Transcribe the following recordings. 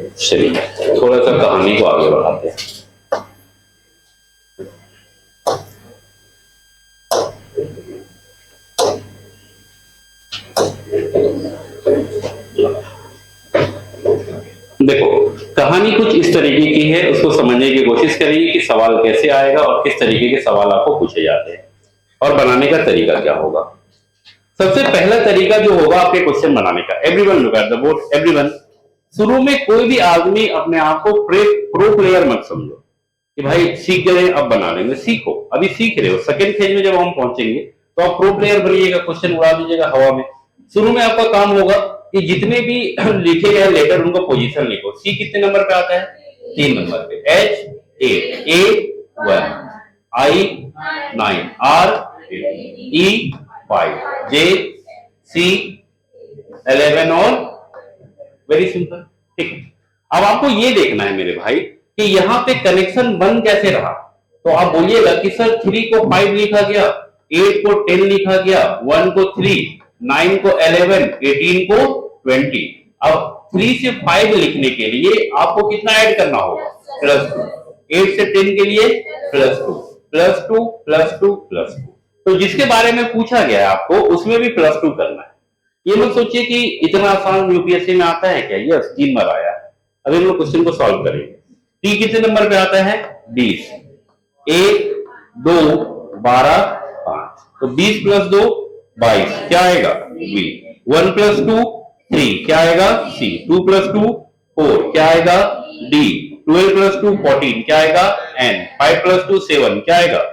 चलिए थोड़ा सा कहानी को आगे बढ़ाते हैं। देखो कहानी कुछ इस तरीके की है, उसको समझने की कोशिश करिए कि सवाल कैसे आएगा और किस तरीके के सवाल आपको पूछे जाते हैं और बनाने का तरीका क्या होगा। सबसे पहला तरीका जो होगा आपके क्वेश्चन बनाने का, everyone look at the board, everyone. शुरू में कोई भी आदमी अपने आप को प्रो प्लेयर मत समझो कि भाई सीख गए अब बना लेंगे। सीखो, अभी सीख रहे हो। सेकंड फेज में जब हम पहुंचेंगे तो आप प्रो प्लेयर बनिएगा, क्वेश्चन उड़ा दीजिएगा हवा में। शुरू में आपका काम होगा कि जितने भी लिखे गए लेटर उनको पोजीशन लिखो। सी कितने नंबर पे आता है? 3 नंबर पे। एच 8, ए 1, आई 9, आर 8, ई 5, जे सी 11 और वेरी सिंपल। ठीक है, अब आपको ये देखना है मेरे भाई कि यहाँ पे कनेक्शन बन कैसे रहा। तो आप बोलिएगा कि सर 3 को 5 लिखा गया, 8 को 10 लिखा गया, 1 को 3, 9 को 11, 18 को 20। अब 3 से 5 लिखने के लिए आपको कितना ऐड करना होगा? +2। 8 से 10 के लिए +2, +2, +2, +2। तो जिसके बारे में पूछा गया है आपको उसमें भी +2 करना है। ये मत सोचिए कि इतना आसान यूपीएससी में आता है क्या। यस, 3 बार आया है। अभी हम लोग क्वेश्चन को सॉल्व करेंगे। टी कितने नंबर पे आता है? 20। 1, 2, 12, 5। तो 20 + 2 22, क्या आएगा? बी। 1 + 2 3, क्या आएगा? सी। 2 + 2 4, क्या आएगा? डी। 12 + 2 14, क्या आएगा? एन। 5 + 2 7, क्या आएगा?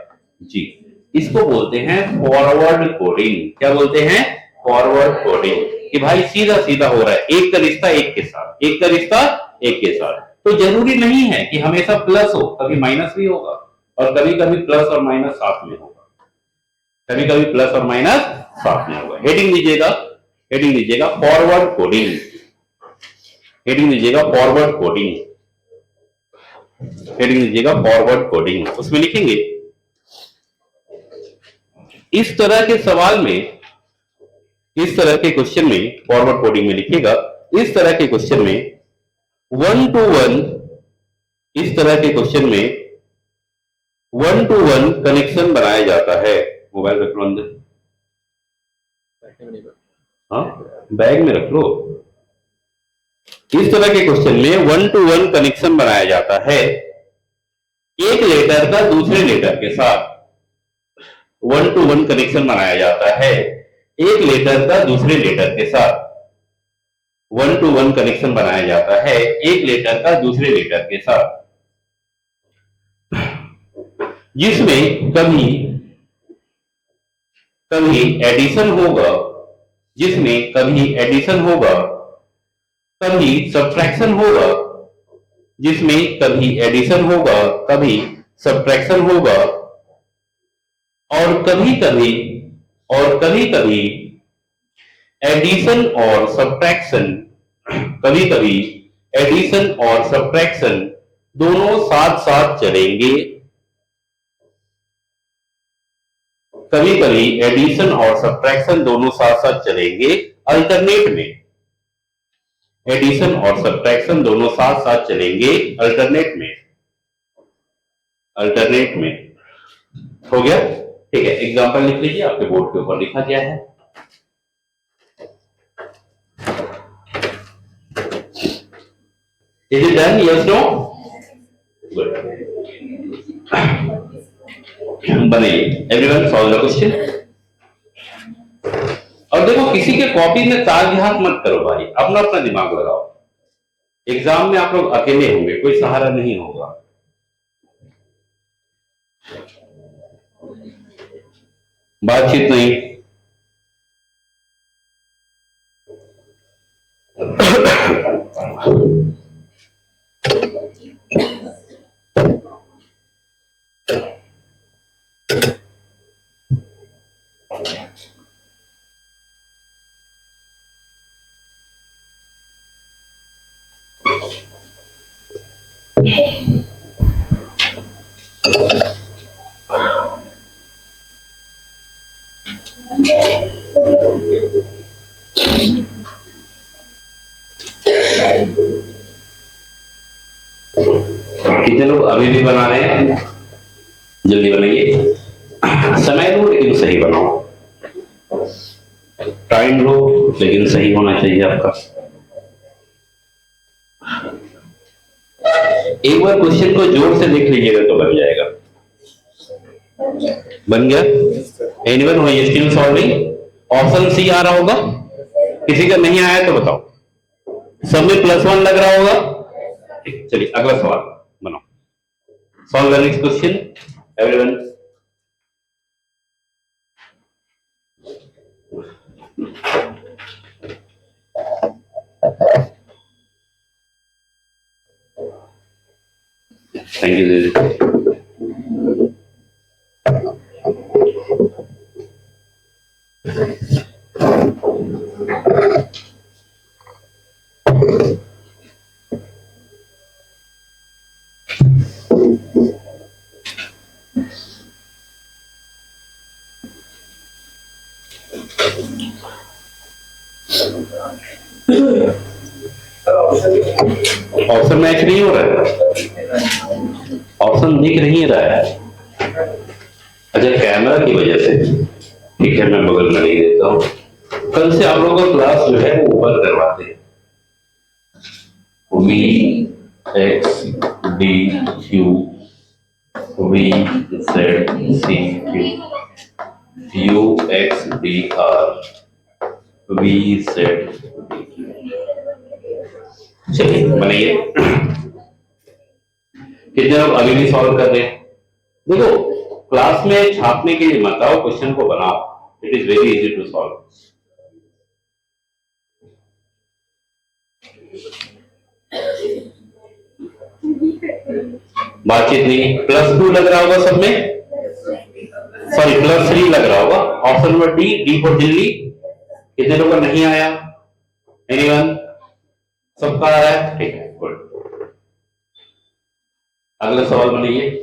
जी। इसको बोलते हैं फॉरवर्ड कोडिंग। क्या बोलते हैं? Forward coding. कि भाई सीधा सीधा हो रहा है, एक का रिश्ता एक के साथ, एक का रिश्ता एक के साथ। तो जरूरी नहीं है कि हमेशा प्लस हो, कभी माइनस भी होगा और कभी कभी प्लस और माइनस साथ में होगा, कभी कभी प्लस और माइनस साथ में होगा। हेडिंग लीजिएगा, हेडिंग लीजिएगा फॉरवर्ड कोडिंग, हेडिंग लीजिएगा फॉरवर्ड कोडिंग, हेडिंग लीजिएगा फॉरवर्ड कोडिंग। उसमें लिखेंगे इस तरह के सवाल में, इस तरह के क्वेश्चन में फॉरवर्ड कोडिंग में लिखिएगा इस तरह के क्वेश्चन में 1 to 1, इस तरह के क्वेश्चन में 1 to 1 कनेक्शन बनाया जाता है। मोबाइल रख लो अंदर, हाँ बैग में रख लो। इस तरह के क्वेश्चन में 1 to 1 कनेक्शन बनाया जाता है एक लेटर का दूसरे लेटर के साथ। 1 to 1 कनेक्शन बनाया जाता है एक लेटर का दूसरे लेटर के साथ। 1 to 1 कनेक्शन बनाया जाता है एक लेटर का दूसरे लेटर के साथ, जिसमें कभी कभी एडिशन होगा, जिसमें कभी एडिशन होगा, कभी सब्ट्रैक्शन होगा, जिसमें कभी एडिशन होगा, कभी सब्ट्रैक्शन होगा, और कभी कभी एडिशन और सब्ट्रैक्शन, कभी कभी एडिशन और सब्ट्रैक्शन दोनों साथ साथ चलेंगे। कभी कभी एडिशन और सब्ट्रैक्शन दोनों साथ साथ चलेंगे अल्टरनेट में। एडिशन और सब्ट्रैक्शन दोनों साथ साथ चलेंगे अल्टरनेट में, अल्टरनेट में। हो गया? ठीक है, एग्जांपल लिख लीजिए, आपके बोर्ड के ऊपर लिखा गया है। Is it done? Yes, no? Good. बनाइए, एवरीवन सॉल्व द क्वेश्चन। और देखो किसी के कॉपी में ताकझात मत करो भाई, अपना अपना दिमाग लगाओ। एग्जाम में आप लोग अकेले होंगे, कोई सहारा नहीं होगा। बातचीत नहीं। कितने लोग अभी भी बना रहे हैं? जल्दी बनाइए। समय लो लेकिन सही बनाओ, टाइम लो लेकिन सही होना चाहिए आपका। एक बार क्वेश्चन को जोर से देख लीजिएगा तो बन जाएगा। बन गया? Anyone who is still solving? Option C आ रहा होगा, किसी का नहीं आया तो बताओ। सब में +1 लग रहा होगा। चलिए अगला सवाल बनाओ। Solve the next question everyone. Thank you दीदी। ऑप्शन मैच नहीं हो रहा है, ऑप्शन दिख नहीं रहा है। अच्छा कैमरा की वजह से, ठीक है मैं बगल में नहीं देता हूँ। कल से आप लोगों का क्लास जो है वो ऊपर करवाते हैं। V, X, D, Q, V, Z, C, Q, U, X, D, R, V, Z, चलिए बनाइए। कितने लोग अभी भी सॉल्व कर रहे हैं? देखो क्लास में छापने के लिए मत आओ, क्वेश्चन को बनाओ। It is very easy to solve. बातचीत नहीं। +2 लग रहा होगा सब में, सॉरी +3 लग रहा होगा। Option number D for Delhi. कितने लोगों का नहीं आया? एनीवन? सबका आया है, ठीक है गुड। अगला सवाल बनाइए।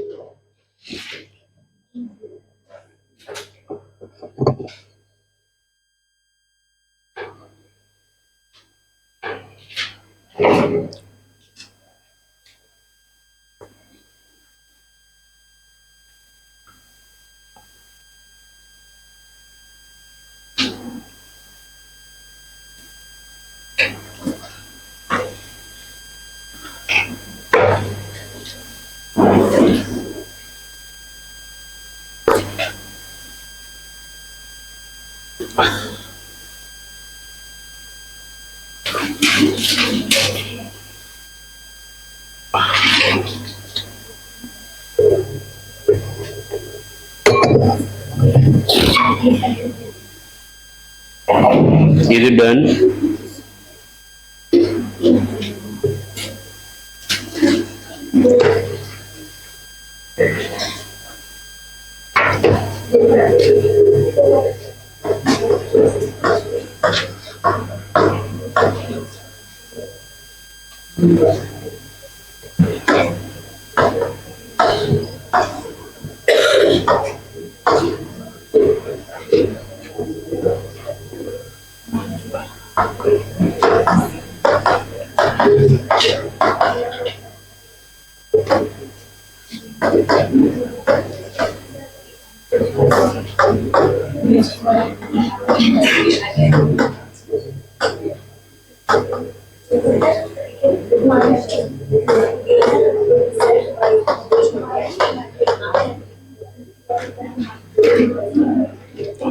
Is it done?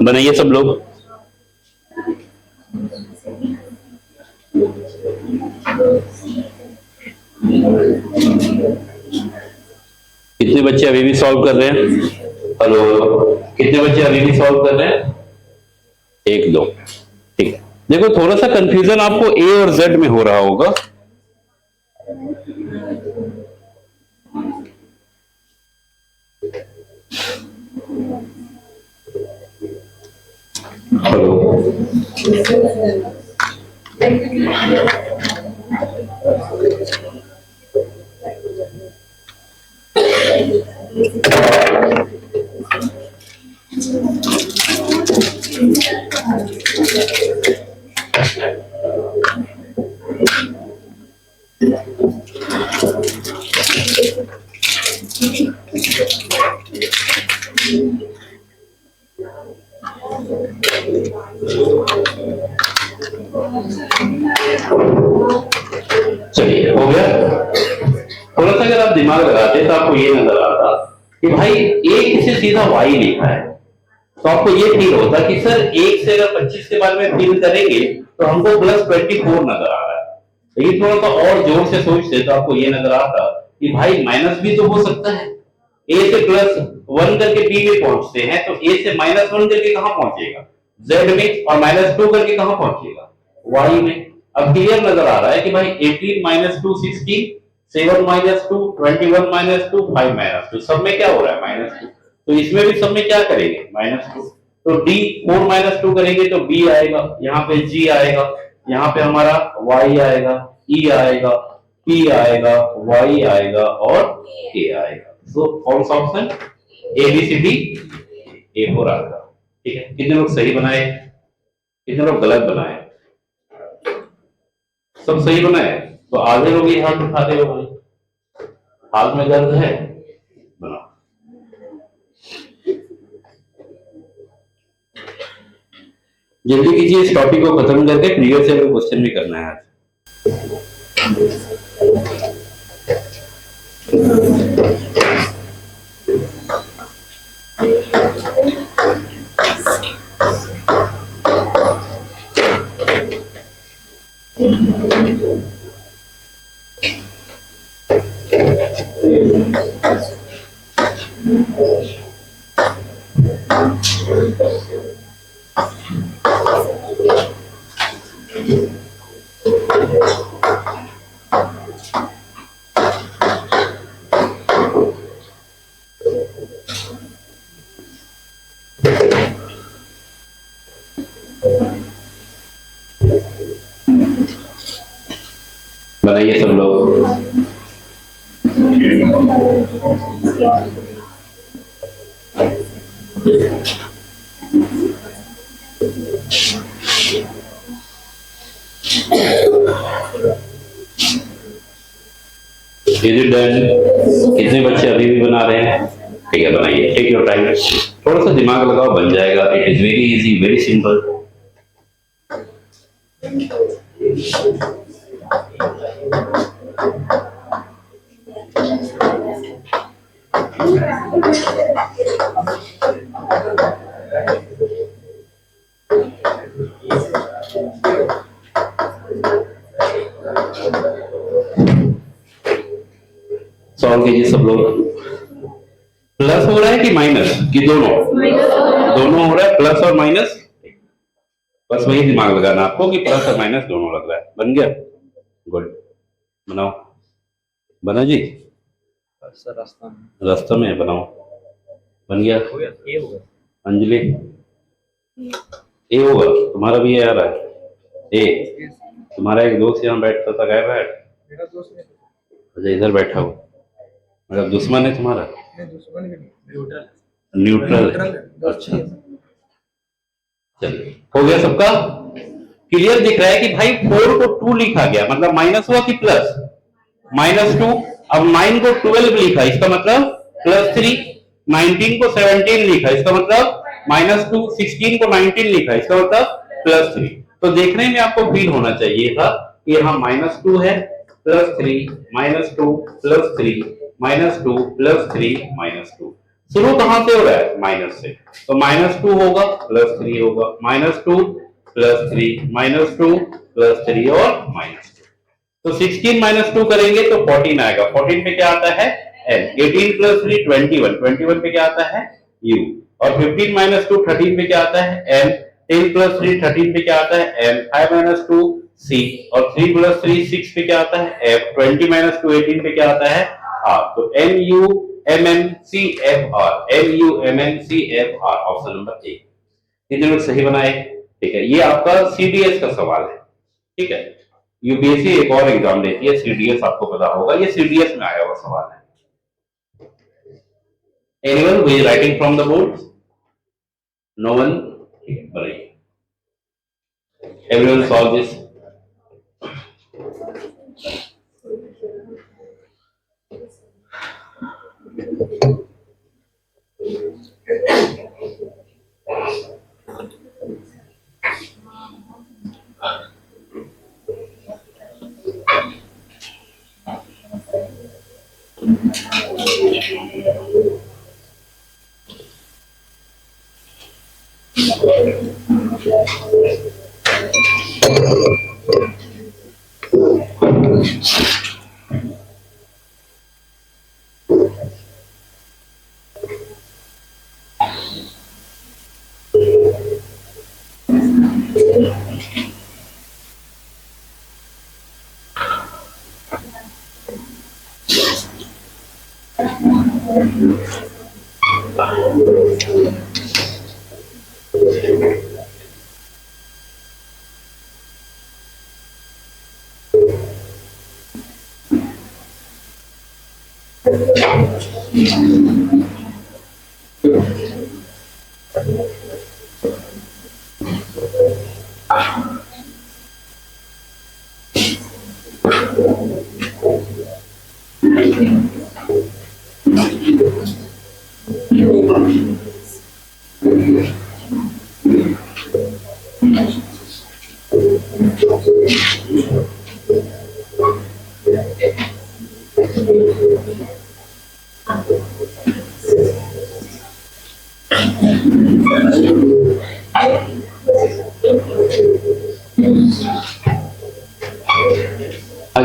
बनाइए सब लोग। कितने बच्चे अभी भी सॉल्व कर रहे हैं? हेलो, कितने बच्चे अभी भी सॉल्व कर रहे हैं? 1 2, ठीक है। देखो थोड़ा सा कंफ्यूजन आपको ए और जेड में हो रहा होगा। हेलो, चलिए हो गया। थोड़ा सा अगर आप दिमाग लगाते तो आपको ये नजर आता कि भाई एक से सीधा वाई लिखा है, तो आपको ये फील होता कि सर एक से अगर 25 के बाद में फील करेंगे तो हमको +24 नजर आ रहा है। लेकिन थोड़ा सा और जोर से सोचते तो आपको ये नजर आता कि भाई माइनस भी तो हो सकता है। ए से +1 करके बी में पहुंचते हैं तो ए से -1 करके कहां पहुंचेगा, जेड में, और -2 करके कहां पहुंचेगा, वाई में। अब क्लियर नजर आ रहा है कि भाई 18 - 2 16, 7 - 2 21 - 2 5 - 2, सब में क्या हो रहा है -2, तो इसमें भी सब में क्या करेंगे -2। तो डी 4 - 2 करेंगे तो बी आएगा, यहाँ पे जी आएगा, यहाँ पे हमारा वाई आएगा, ई आएगा, पी आएगा, वाई आएगा और ए आएगा। तो कौन सा option, A B C D, A4 आएगा। ठीक है, कितने लोग सही बनाए, कितने लोग गलत बनाए, सब सही बनाए तो आधे लोग ही हाथ उठाते हो भाई, हाथ में दर्द है, बनाओ। जल्दी कीजिए, इस टॉपिक को खत्म करके प्रीवियस ईयर का क्वेश्चन भी करना है आज। बनाइए सब लोग। Is it done? कितने बच्चे अभी भी बना रहे हैं? ठीक है, बनाइए, टेक योर टाइम, थोड़ा सा दिमाग लगाओ, बन जाएगा। It is very easy, very simple. Solve कीजिए सब लोग। प्लस हो रहा है कि माइनस, कि दोनों? दोनों हो रहा है, प्लस और माइनस। बस वही दिमाग लगाना आपको कि प्लस और माइनस दोनों लग रहा है। बन गया, गुड, बनाओ। बना जी, रास्ता में बनाओ, बन गया। अंजलि, ए होगा, तुम्हारा भी ए आ रहा है। ए, तुम्हारा एक दोस्त यहाँ बैठता था, गायब है? अच्छा, इधर बैठा हो, मतलब दुश्मन है तुम्हारा? न्यूट्रल है। अच्छा, चलिए, हो गया सबका क्लियर? दिख रहा है कि भाई 4 को 2 लिखा गया, मतलब माइनस हुआ कि प्लस? -2। अब 9 को 12 लिखा, इसका मतलब +3। 19 को 17 लिखा, इसका मतलब -2। 16 को 19 लिखा, इसका मतलब +3। तो देखने में आपको फील होना चाहिए था कि यहाँ -2 है, +3, -2, +3, -2, +3, -2। शुरू कहां से हो रहा है? माइनस से, तो -2 होगा, +3 होगा, -2, +3, -2, +3 और -2। तो 16 - 2 करेंगे तो 14 आएगा। 14 पे क्या आता है? n। 18 + 3 21, 21 पे क्या आता है? u। और 15 - 2 13 पे क्या आता है? n। 10 + 3 13 पे क्या आता है? n। 5 - 2 c। और 3 + 3 6 पे क्या आता है? f। 20 - 2 18 पे क्या आता है? r। तो n u m n c f r, n u m n c f r, option number A. कितने लोग सही बनाए? ठीक है, ये आपका सीडीएस का सवाल है। ठीक है, यूपीएससी एक और एग्जाम देती है सीडीएस, आपको पता होगा, ये सीडीएस में आया हुआ सवाल है। Anyone who is writing from the board? No one? ठीक है, बनाइए, एवरीवन सॉल्व दिस। हाँ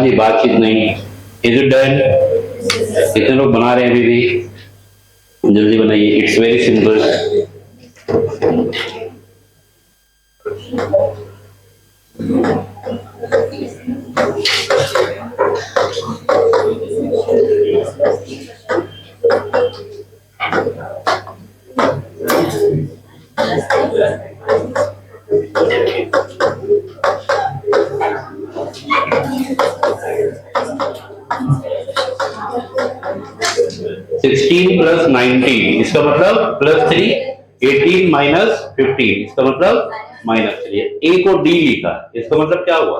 जी, बातचीत नहीं। Is it done? कितने लोग बना रहे हैं अभी भी? जल्दी बनाइए, it's very simple. Sixteen plus 19 इसका मतलब प्लस 3, 18 माइनस 15 इसका मतलब -3। ए को डी लिखा, इसका मतलब क्या हुआ?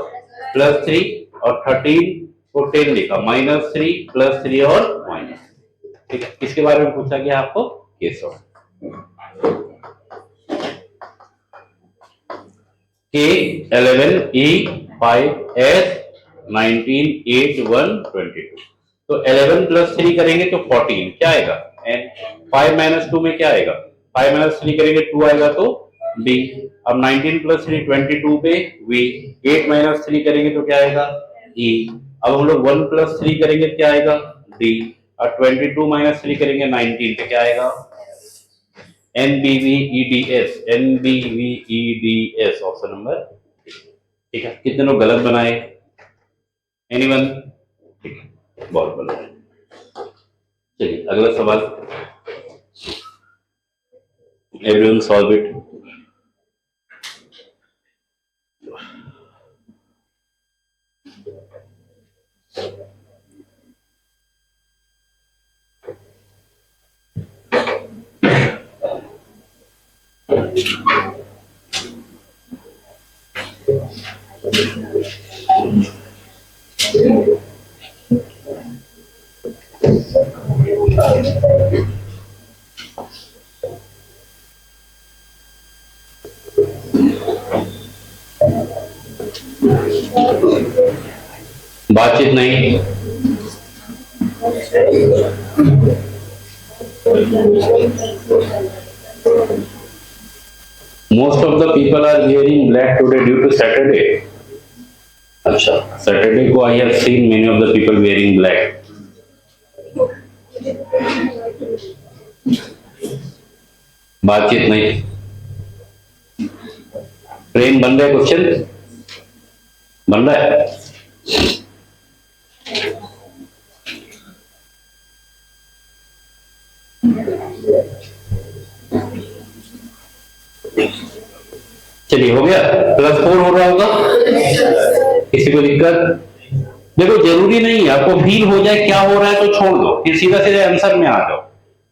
+3 और 13 को 10 लिखा, -3 +3 और माइनस। ठीक है, किसके बारे में पूछा गया आपको? केशव। K11E5S 198122। तो 11 + 3 करेंगे तो 14 क्या आएगा? एन। 5 - 2 में क्या आएगा? 5 - 3 करेंगे 2 आएगा तो डी। अब 19 + 3 22 पे वी। 8 - 3 करेंगे तो क्या आएगा? ई। अब हम लोग 1 + 3 करेंगे क्या आएगा? डी। और 22 - 3 करेंगे 19 पे क्या आएगा? NBVEDS। NBVEDS option number. ठीक है, कितने लोग गलत बनाए? एनीवन? ठीक है, बहुत बढ़िया। चलिए अगला सवाल। Everyone solve it. बातचीत नहीं। Most of the people are wearing black today due to Saturday. अच्छा, Saturday को I have seen many of the people wearing black. बातचीत नहीं। प्रेम बन रहा है, क्वेश्चन बन रहा है। चलिए हो गया। +4 हो रहा होगा, किसी को दिक्कत? देखो जरूरी नहीं है आपको फील हो जाए क्या हो रहा है तो छोड़ दो, फिर सीधा सीधा आंसर में आ जाओ।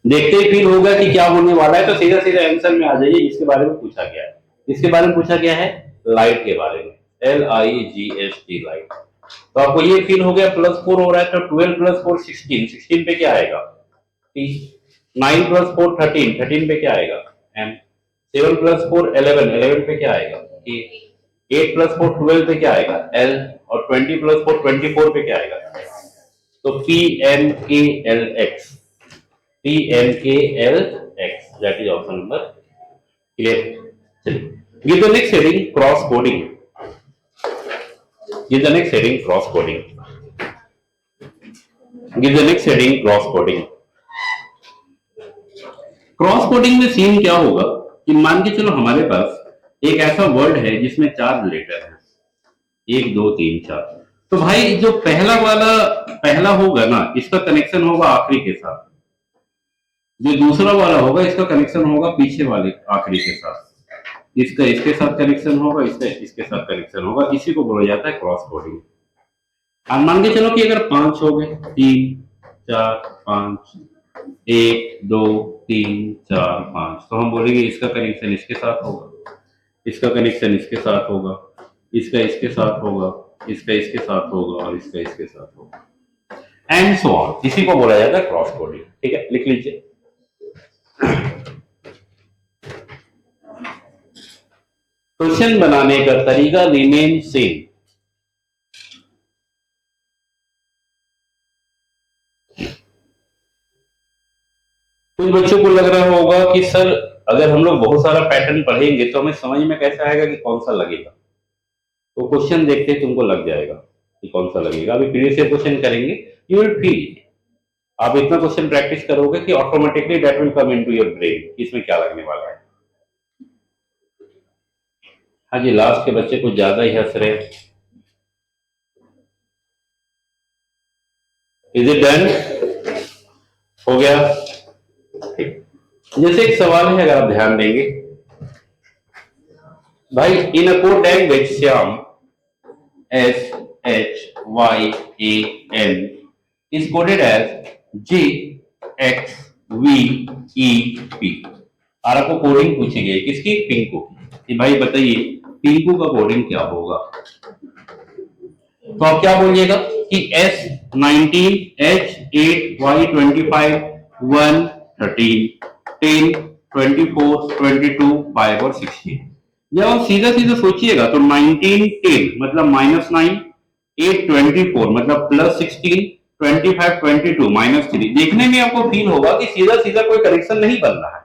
देखते ही फील होगा कि क्या होने वाला है तो सीधा सीधा आंसर में आ जाइए। इसके बारे में पूछा गया है, इसके बारे में पूछा गया है लाइट के बारे में, LIGHT लाइट। तो आपको ये फील हो गया +4 हो रहा है तो 12 + 4 16, 16 पे क्या आएगा? T। 9 + 4 13, 13 पे क्या आएगा? M। 7 + 4 11, 11 पे क्या आएगा? E। 8 + 4 12 पे क्या आएगा? L। और 20 + 4 24 पे क्या आएगा? तो PMKLX, PMKLX, that is option number clear। चलिए, give the next heading cross coding। Give the next heading cross coding. Give the next heading cross coding. Cross coding में सीन क्या होगा कि मान के चलो हमारे पास एक ऐसा वर्ड है जिसमें 4 लेटर है, 1 2 3 4। तो भाई जो पहला होगा ना, इसका कनेक्शन होगा आखिरी के साथ। जो दूसरा वाला होगा इसका कनेक्शन होगा पीछे वाले आखिरी के साथ। इसका इसके साथ कनेक्शन होगा, इसका इसके साथ कनेक्शन होगा। इसी को बोला जाता है क्रॉस कोडिंग। और मान के चलो कि अगर 5 हो गए, 3 4 5, 1 2 3 4 5, तो हम बोलेंगे इसका कनेक्शन इसके साथ होगा, इसका कनेक्शन इसके साथ होगा, इसका इसके साथ होगा, इसका इसके साथ होगा और इसका इसके साथ होगा, एंड सो ऑन। इसी को बोला जाता है क्रॉस कोडिंग। ठीक है, लिख लीजिए। क्वेश्चन बनाने का तरीका रिमेन सेम। कुछ बच्चों को लग रहा होगा कि सर अगर हम लोग बहुत सारा पैटर्न पढ़ेंगे तो हमें समझ में कैसे आएगा कि कौन सा लगेगा। तो क्वेश्चन देखते ही तुमको लग जाएगा कि कौन सा लगेगा। अभी प्रीवियस ईयर क्वेश्चन करेंगे, यू विल फील। आप इतना क्वेश्चन प्रैक्टिस करोगे कि automatically that will come into your brain, इसमें क्या लगने वाला है। हाँ जी, लास्ट के बच्चे कुछ ज्यादा ही हंस रहे हैं। Is it done? हो गया? ठीक। जैसे एक सवाल है, अगर आप ध्यान देंगे, भाई in a code language Shyam SHYAM is coded as JXVEP। और आपको कोडिंग पूछी गई किसकी? पिंकू। कि भाई बताइए पिंकू का कोडिंग क्या होगा। तो आप क्या बोलिएगा कि S19 H8 Y25 1 13 10 24 22 5 और 16। जब आप सीधा सीधा सोचिएगा तो 19 10 मतलब -9, 8 24 मतलब +16, 25 22 -3। देखने में आपको फील होगा कि सीधा सीधा कोई कनेक्शन नहीं बन रहा है।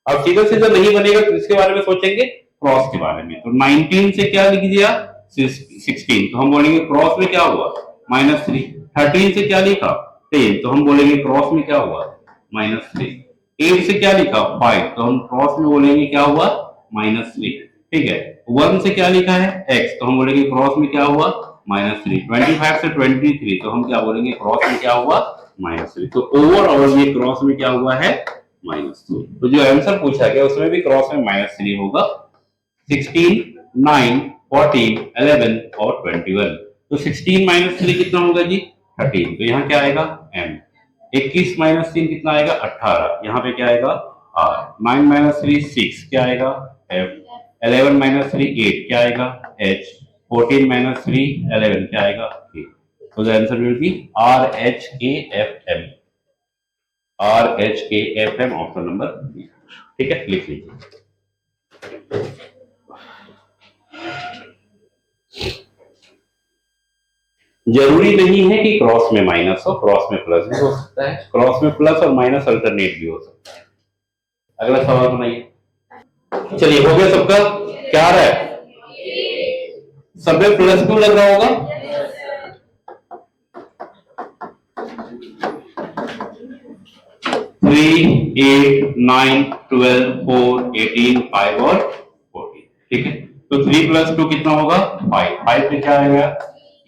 अब सीधा सीधा नहीं बनेगा तो इसके बारे में सोचेंगे, क्रॉस के बारे में। तो 19 से क्या लिख दिया? 16, तो हम बोलेंगे क्रॉस में क्या हुआ? -3। 13 से क्या लिखा? 10, तो हम बोलेंगे क्रॉस में क्या हुआ? -3। 8 से क्या लिखा? 5, तो हम क्रॉस में बोलेंगे क्या हुआ? -3। ठीक है। 1 से क्या लिखा है? x, तो हम बोलेंगे क्रॉस में क्या हुआ? -3। 25 से 23, तो हम क्या बोलेंगे? क्रॉस में क्या हुआ? -3। तो ओवरऑल ये क्रॉस में क्या हुआ है? -3। तो जो आंसर पूछा गया उसमें भी क्रॉस में -3 होगा। 16, 9, 14, 11 और 21। तो 16 - 3 कितना होगा जी? 13। तो यहाँ क्या आएगा? m। 21 - 3 कितना आएगा? 18। यहाँ पे क्या आएगा? r। 9 - 3 6, क्या आएगा? f। 11 - 3 8, क्या आएगा? h। 14 - 3 11, क्या आएगा? k। तो the answer will be RHKFM। RHKFM option number B. ठीक है, लिख लीजिए। जरूरी नहीं है कि क्रॉस में माइनस हो, क्रॉस में प्लस भी हो सकता है। क्रॉस में प्लस और माइनस अल्टरनेट भी हो सकता है। अगला सवाल बनाइए। चलिए, हो गया सबका? क्या आ रहा है? सब में प्लस क्यों लग रहा होगा? 3 8 9 12 4 18 5 और 14। ठीक है, तो 3 + 2 कितना होगा? 5। 5 पे क्या आएगा?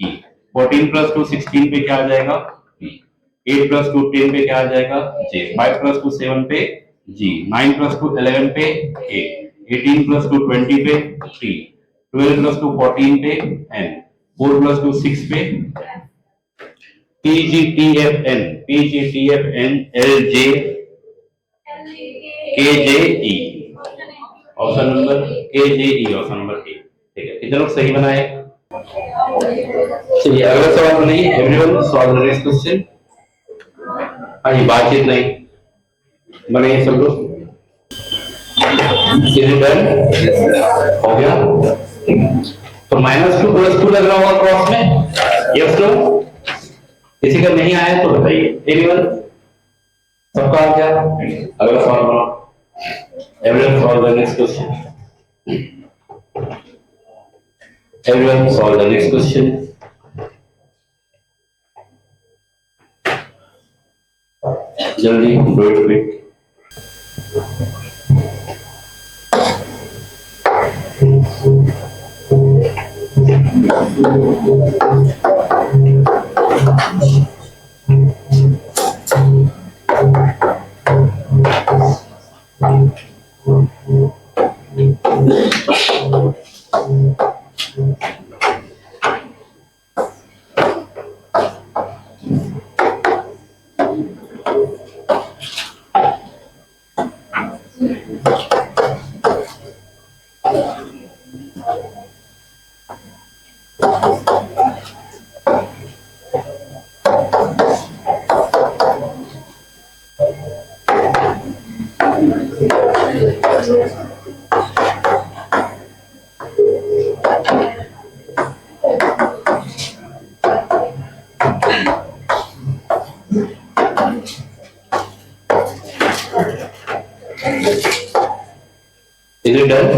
e। 14 + 2 16 पे क्या आ जाएगा? e। 8 + 2 10 पे क्या आ जाएगा? j। 5 + 2 7 पे g। 9 + 2 11 पे k। 18 + 2 20 पे t। 12 + 2 14 पे n। 4 + 2 6 पे PGTFN, PGTFN LJ KJE। Option number KJE, option number A. ठीक है, कितने लोग सही बनाए? चलिए अगला सवाल बनाइए। Everyone solve the next question. हाँ जी, बातचीत नहीं बनाइए सब लोग। हो गया? तो -2 + 2 लग रहा होगा क्रॉस में। Yes no? किसी का नहीं आया तो बताइए। एवरीवन सबका आ गया? अगला सवाल बनाओ। Everyone solve the next question. Everyone solve the next question. जल्दी do it quick. Is it done?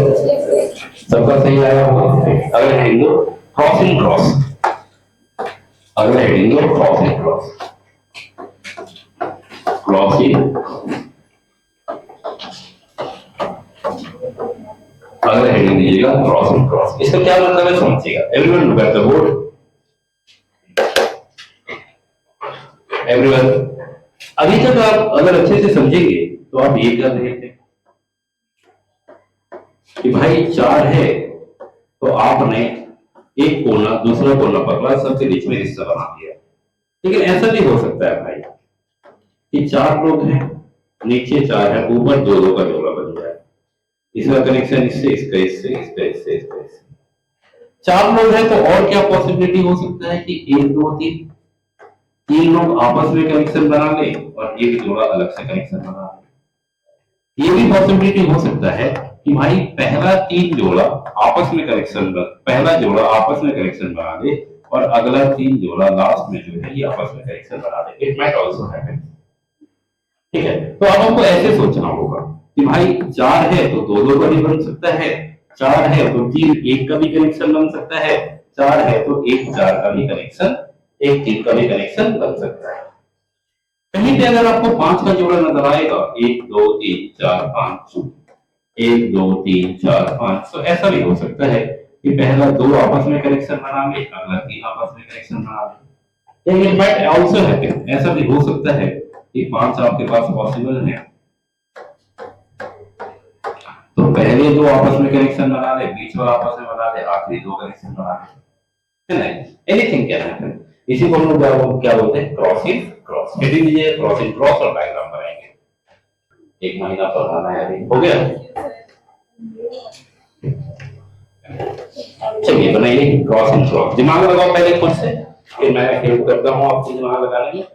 सबका सही आया होगा। अगला हेडिंग दो क्रॉस इन क्रॉस। अगला हेडिंग दो cross in cross. Cross in, अगला हेडिंग दीजिएगा क्रॉस इन क्रॉस। इसका क्या मतलब है समझिएगा। Everyone look at the board. Everyone, अभी तक आप अगर अच्छे से समझेंगे तो आप ये कर रहे थे कि भाई 4 है तो आपने एक कोना दूसरा कोना पकड़ा, सबके बीच में रिश्ता बना दिया। लेकिन ऐसा भी हो सकता है भाई कि 4 लोग हैं, नीचे 4 है, ऊपर 2-2 का जोड़ा बन जाए। इसका कनेक्शन इससे, इसका इससे, इसका इससे, इसका इससे। 4 लोग हैं तो और क्या पॉसिबिलिटी हो सकता है कि 1 2 3 लोग आपस में कनेक्शन बना ले और एक जोड़ा अलग से कनेक्शन बना ले। ये भी पॉसिबिलिटी हो सकता है कि भाई पहला 3 जोड़ा आपस में पहला जोड़ा आपस में कनेक्शन बना दे और अगला 3 जोड़ा लास्ट में जो है ये आपस में कनेक्शन बना दे। It might also happen. ठीक है, तो अब आपको ऐसे सोचना होगा कि भाई 4 है तो 2-2 का भी बन सकता है, 4 है तो 3-1 का भी कनेक्शन बन सकता है, 4 है तो 1-4 का भी कनेक्शन, 1-3 का भी कनेक्शन बन सकता है। कहीं पे अगर आपको 5 का जोड़ा नजर आएगा, 1 2 3 4 5, 1 2 3 4 5, तो ऐसा भी हो सकता है कि पहला 2 आपस में कनेक्शन बना ले, अगला 3 आपस में कनेक्शन बना ले। लेकिन बट आल्सो हैपन, ऐसा भी हो सकता है कि 5 आपके पास पॉसिबल है तो पहले 2 आपस में कनेक्शन बना ले, बीच वाला आपस में बना ले, आखिरी 2 कनेक्शन बना ले, है ना? Anything can happen. इसी को हम लोग क्या बोलते हैं, क्रॉस इन क्रॉस। हेडिंग दीजिए क्रॉस इन क्रॉस और डायग्राम बनाएंगे। 1 महीना पढ़ाना है अभी, हो गया? चलिए बनाइए क्रॉस इन क्रॉस। दिमाग लगाओ पहले खुद से, फिर मैं हेल्प करता हूँ आपको दिमाग लगाने में।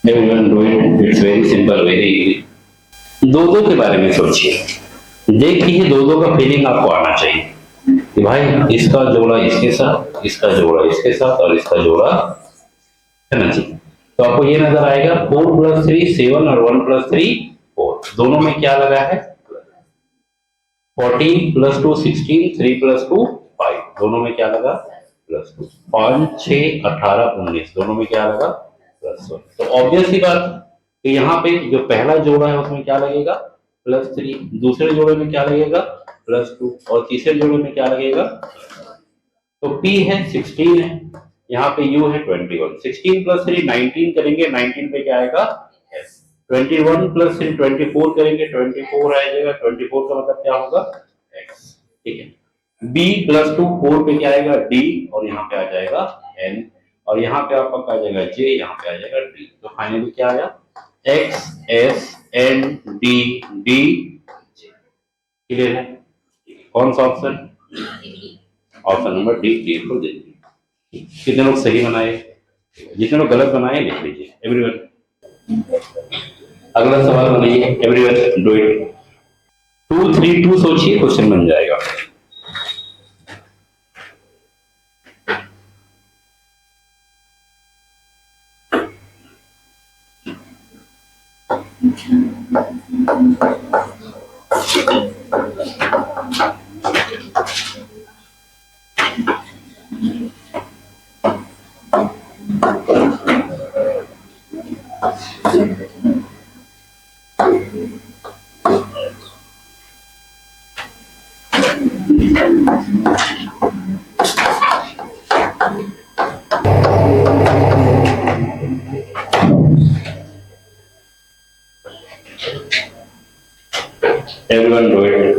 Everyone do it. It's very simple, very easy. 2-2 के बारे में सोचिए। देखिए 2-2 का फीलिंग आपको आना चाहिए कि भाई इसका जोड़ा इसके साथ, इसका जोड़ा इसके साथ और इसका जोड़ा, है ना जी? तो आपको ये नजर आएगा 4 + 3 7 और 1 + 3 4। दोनों में क्या लगा है? 14 + 2 16, 3 + 2 5। दोनों में क्या लगा? +2। 5 6 18 19। दोनों में क्या लगा? +1। तो ऑब्वियस सी बात कि यहाँ पे जो पहला जोड़ा है उसमें क्या लगेगा? +3। दूसरे जोड़े में क्या लगेगा? +2। और तीसरे जोड़े में क्या लगेगा? तो P है 16 है, यहाँ पे U है 21। 16 + 3 19 करेंगे, 19 पे क्या आएगा? 21 + 3 24 करेंगे, 24 आ जाएगा। 24 का मतलब क्या होगा? X। ठीक है, b प्लस 2 4 पे क्या आएगा d, और यहाँ पे आ जाएगा n, और यहाँ पे आपका आ जाएगा j, यहाँ पे आ जाएगा d। तो फाइनली क्या आया x s n d d j। Clear है? कौन सा option? Option number D, D को दे दीजिए। कितने लोग सही बनाए, जितने लोग गलत बनाए लिख लीजिए एवरीवन। अगला सवाल बनाइए एवरीवन, डू इट। 2 3 2 सोचिए, क्वेश्चन बन जाएगा। Everyone do it.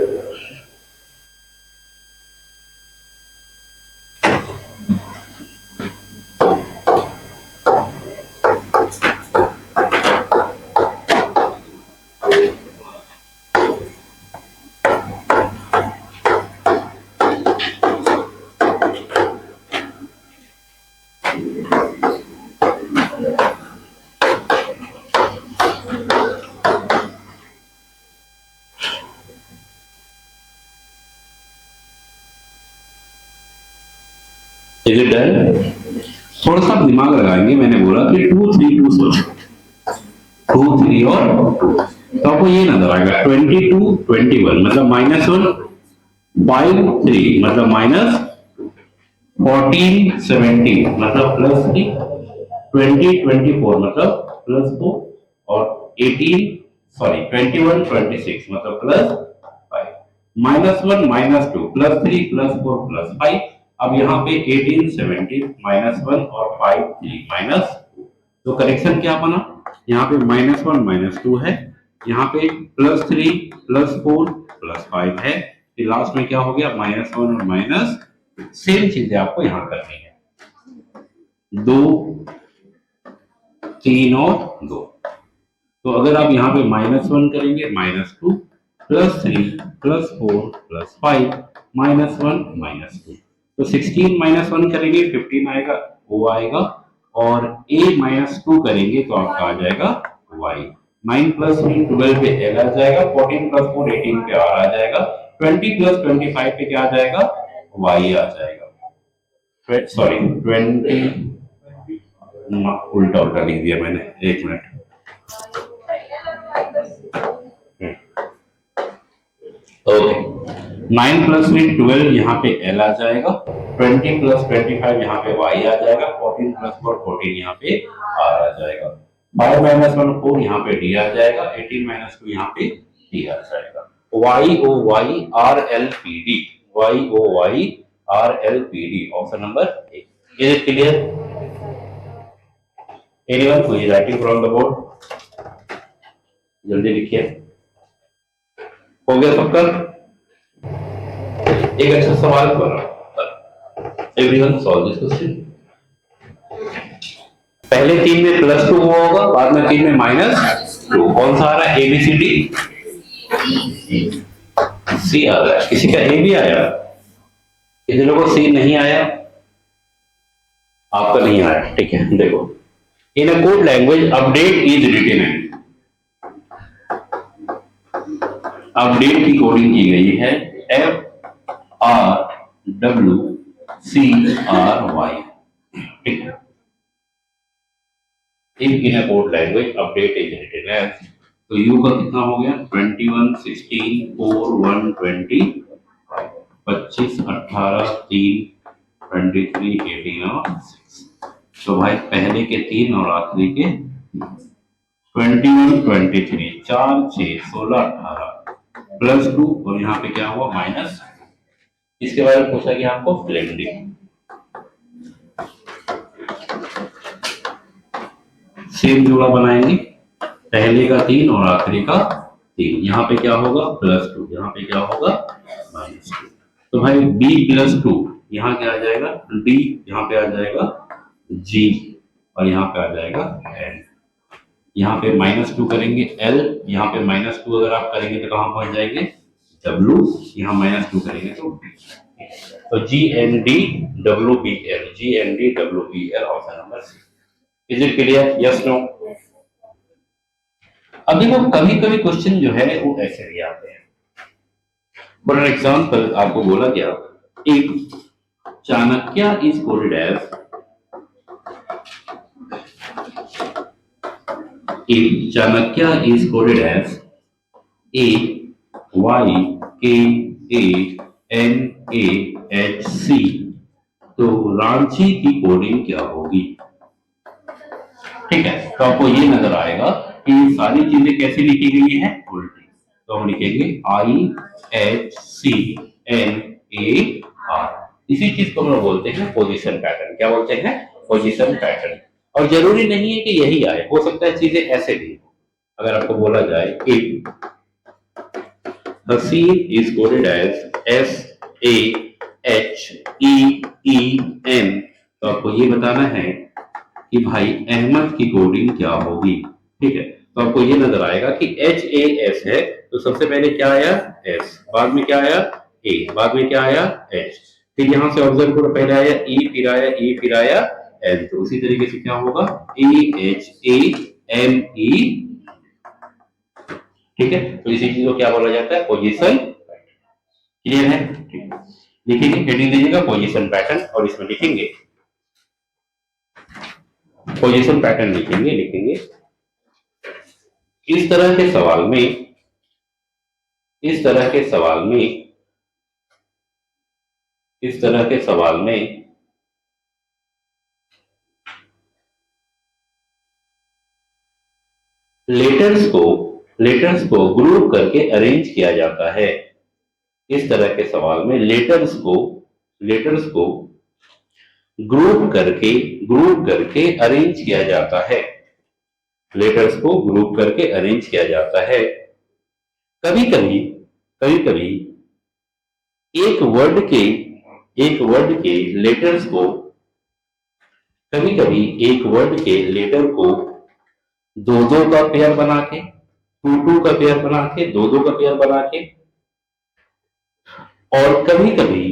Is it done? थोड़ा सा दिमाग लगाएंगे, मैंने बोला कि 2 3 2 सोचो, 2 3 और 2, तो आपको ये ना दबाएगा 22 21 मतलब -1, 5 3 मतलब -14 17 मतलब +3, 20 24 मतलब +4, और 21 26 मतलब +5, -1 -2 +3 +4 +5। अब यहाँ पे 18 17 -1 और 5 3 -2, तो करेक्शन क्या बना, यहाँ पे -1 -2 है, यहाँ पे +3 +4 +5 है, फिर लास्ट में क्या हो गया -1 और माइनस, सेम चीजें आपको यहाँ करनी है, 2 3 और 2। तो अगर आप यहाँ पे -1 करेंगे -2 +3 +4 +5 -1 -2, तो 16 -1 करेंगे 15 आएगा, वो आएगा, और a -2 करेंगे तो आपका आ जाएगा y। 9 + 3 12 पे l आ जाएगा, 14 + 4 18 पे r आ जाएगा, 20 + 25 पे क्या आ जाएगा y आ जाएगा। सॉरी 20 उल्टा उल्टा लिख दिया मैंने, एक मिनट। ओके, 9 + 3 12 यहाँ पे l आ जाएगा, 20 + 25 यहाँ पे y आ जाएगा, 14 + 4 14 यहाँ पे r आ जाएगा, 5 - 1 4 यहाँ पे d आ जाएगा, 18 - 2 यहाँ पे d आ जाएगा। y o y r l p d, y o y r l p d, option number A. Is it clear? Anyone who is writing from the board, जल्दी लिखिए। हो गया सबका? एक अच्छा सवाल करो, एवरीवन सॉल्व दिस क्वेश्चन। पहले 3 में +2 होगा, बाद में 3 में -2, कौन सा आ रहा है, ए बी सी डी? सी आ रहा है। किसी का ए भी आया, किसी लोगों को सी नहीं आया, आपका नहीं आया, ठीक है। देखो, in a code language update is written, update की कोडिंग की गई है FRWCRY, ठीक है। In a code language update is written as, तो यू का कितना हो गया 21 16 4 1 20 25 18 3 23 18 और 6। तो भाई पहले के 3 और आखिरी के 21 23 4 6 16 18 +2, और यहाँ पे क्या हुआ माइनस। इसके बारे में पूछा गया आपको ब्लेंडिंग, सेम जोड़ा बनाएंगे, पहले का 3 और आखिरी का 3, यहाँ पे क्या होगा +2, यहाँ पे क्या होगा -2। तो भाई b+2 यहाँ क्या आ जाएगा, d यहाँ पे आ जाएगा g और यहाँ पे आ जाएगा n। यहाँ पे -2 करेंगे l, यहाँ पे -2 अगर आप करेंगे तो कहाँ पहुंच जाएंगे w, यहाँ -2 करेंगे तो d। तो GND WBL option number C. Is it clear, yes no? अब देखो कभी कभी क्वेश्चन जो है वो ऐसे भी आते हैं। फॉर एग्जाम्पल आपको बोला गया एक चाणक्य इज कोडेड एज, एक Chanakya is coded as AYKANAHC, तो रांची की कोडिंग क्या होगी? ठीक है, तो आपको ये नजर आएगा कि सारी चीजें कैसे लिखी गई है उल्टी। तो हम लिखेंगे IHCNAR। इसी चीज को हम लोग बोलते हैं पोजीशन पैटर्न। क्या बोलते हैं? Position pattern. और जरूरी नहीं है कि यही आए, हो सकता है चीजें ऐसे भी हो। अगर आपको बोला जाए कि हसीन इज कोडेड एज SAHEEN, तो आपको ये बताना है कि भाई अहमद की कोडिंग क्या होगी। ठीक है, तो आपको ये नजर आएगा कि HAS है, तो सबसे पहले क्या आया S, बाद में क्या आया A, बाद में क्या आया H, फिर यहां से ऑब्जर्व करो, पहले आया E, फिर आया E, फिर आया N। तो उसी तरीके से क्या होगा AHAME। ठीक है, तो इसी चीज को क्या बोला जाता है? पोजीशन। क्लियर है? ठीक है, लिखेंगे, हेडिंग दीजिएगा पोजीशन पैटर्न और इसमें लिखेंगे पोजीशन पैटर्न, लिखेंगे इस तरह के सवाल में लेटर्स को ग्रुप करके अरेंज किया जाता है। इस तरह के सवाल में लेटर्स को ग्रुप करके अरेंज किया जाता है। लेटर्स को ग्रुप करके अरेंज किया जाता है। कभी कभी एक वर्ड के लेटर्स को दो का पेयर बना के, टू का पेयर बना के, दो का पेयर बना के, और कभी कभी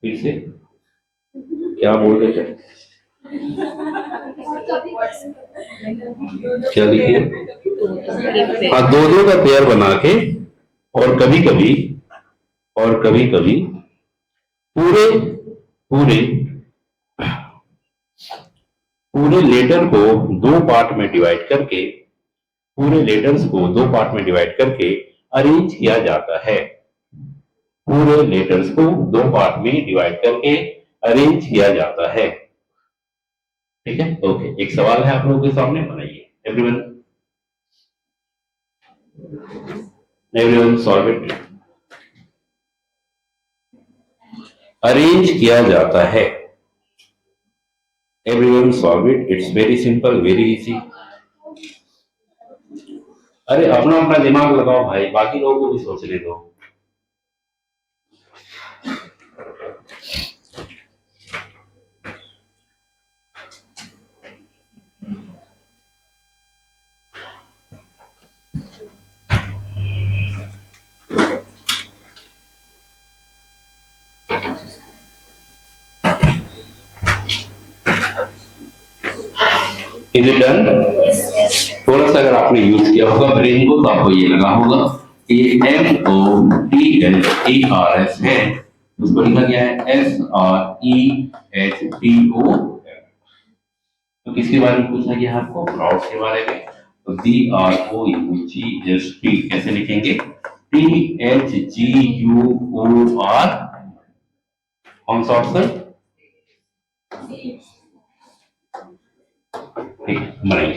फिर से क्या बोल रहे थे, क्या लिखिए? हाँ, दो का पेयर बना के, और कभी कभी पूरे लेटर को दो पार्ट में डिवाइड करके अरेंज किया जाता है। पूरे लेटर्स को दो पार्ट में डिवाइड करके अरेंज किया जाता है। ठीक है, ओके। एक सवाल है आप लोगों के सामने, बनाइए। Everyone solve it. अरेंज किया जाता है। Everyone solve it. It's very simple, very easy. अरे अपना अपना दिमाग लगाओ भाई, बाकी लोगों को भी सोचने दो। Is it done? थोड़ा सा अगर आपने यूज किया होगा ब्रेन को तो आपको ये लगा होगा कि MOTLERS है, उसको लिखा गया है SREHTO। तो किसके बारे में पूछा गया आपको? क्राउड्स के बारे में। तो CROUGST कैसे लिखेंगे? THGUOR। कौन सा ऑप्शन? ठीक, बनाइए।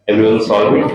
Everyone solve it.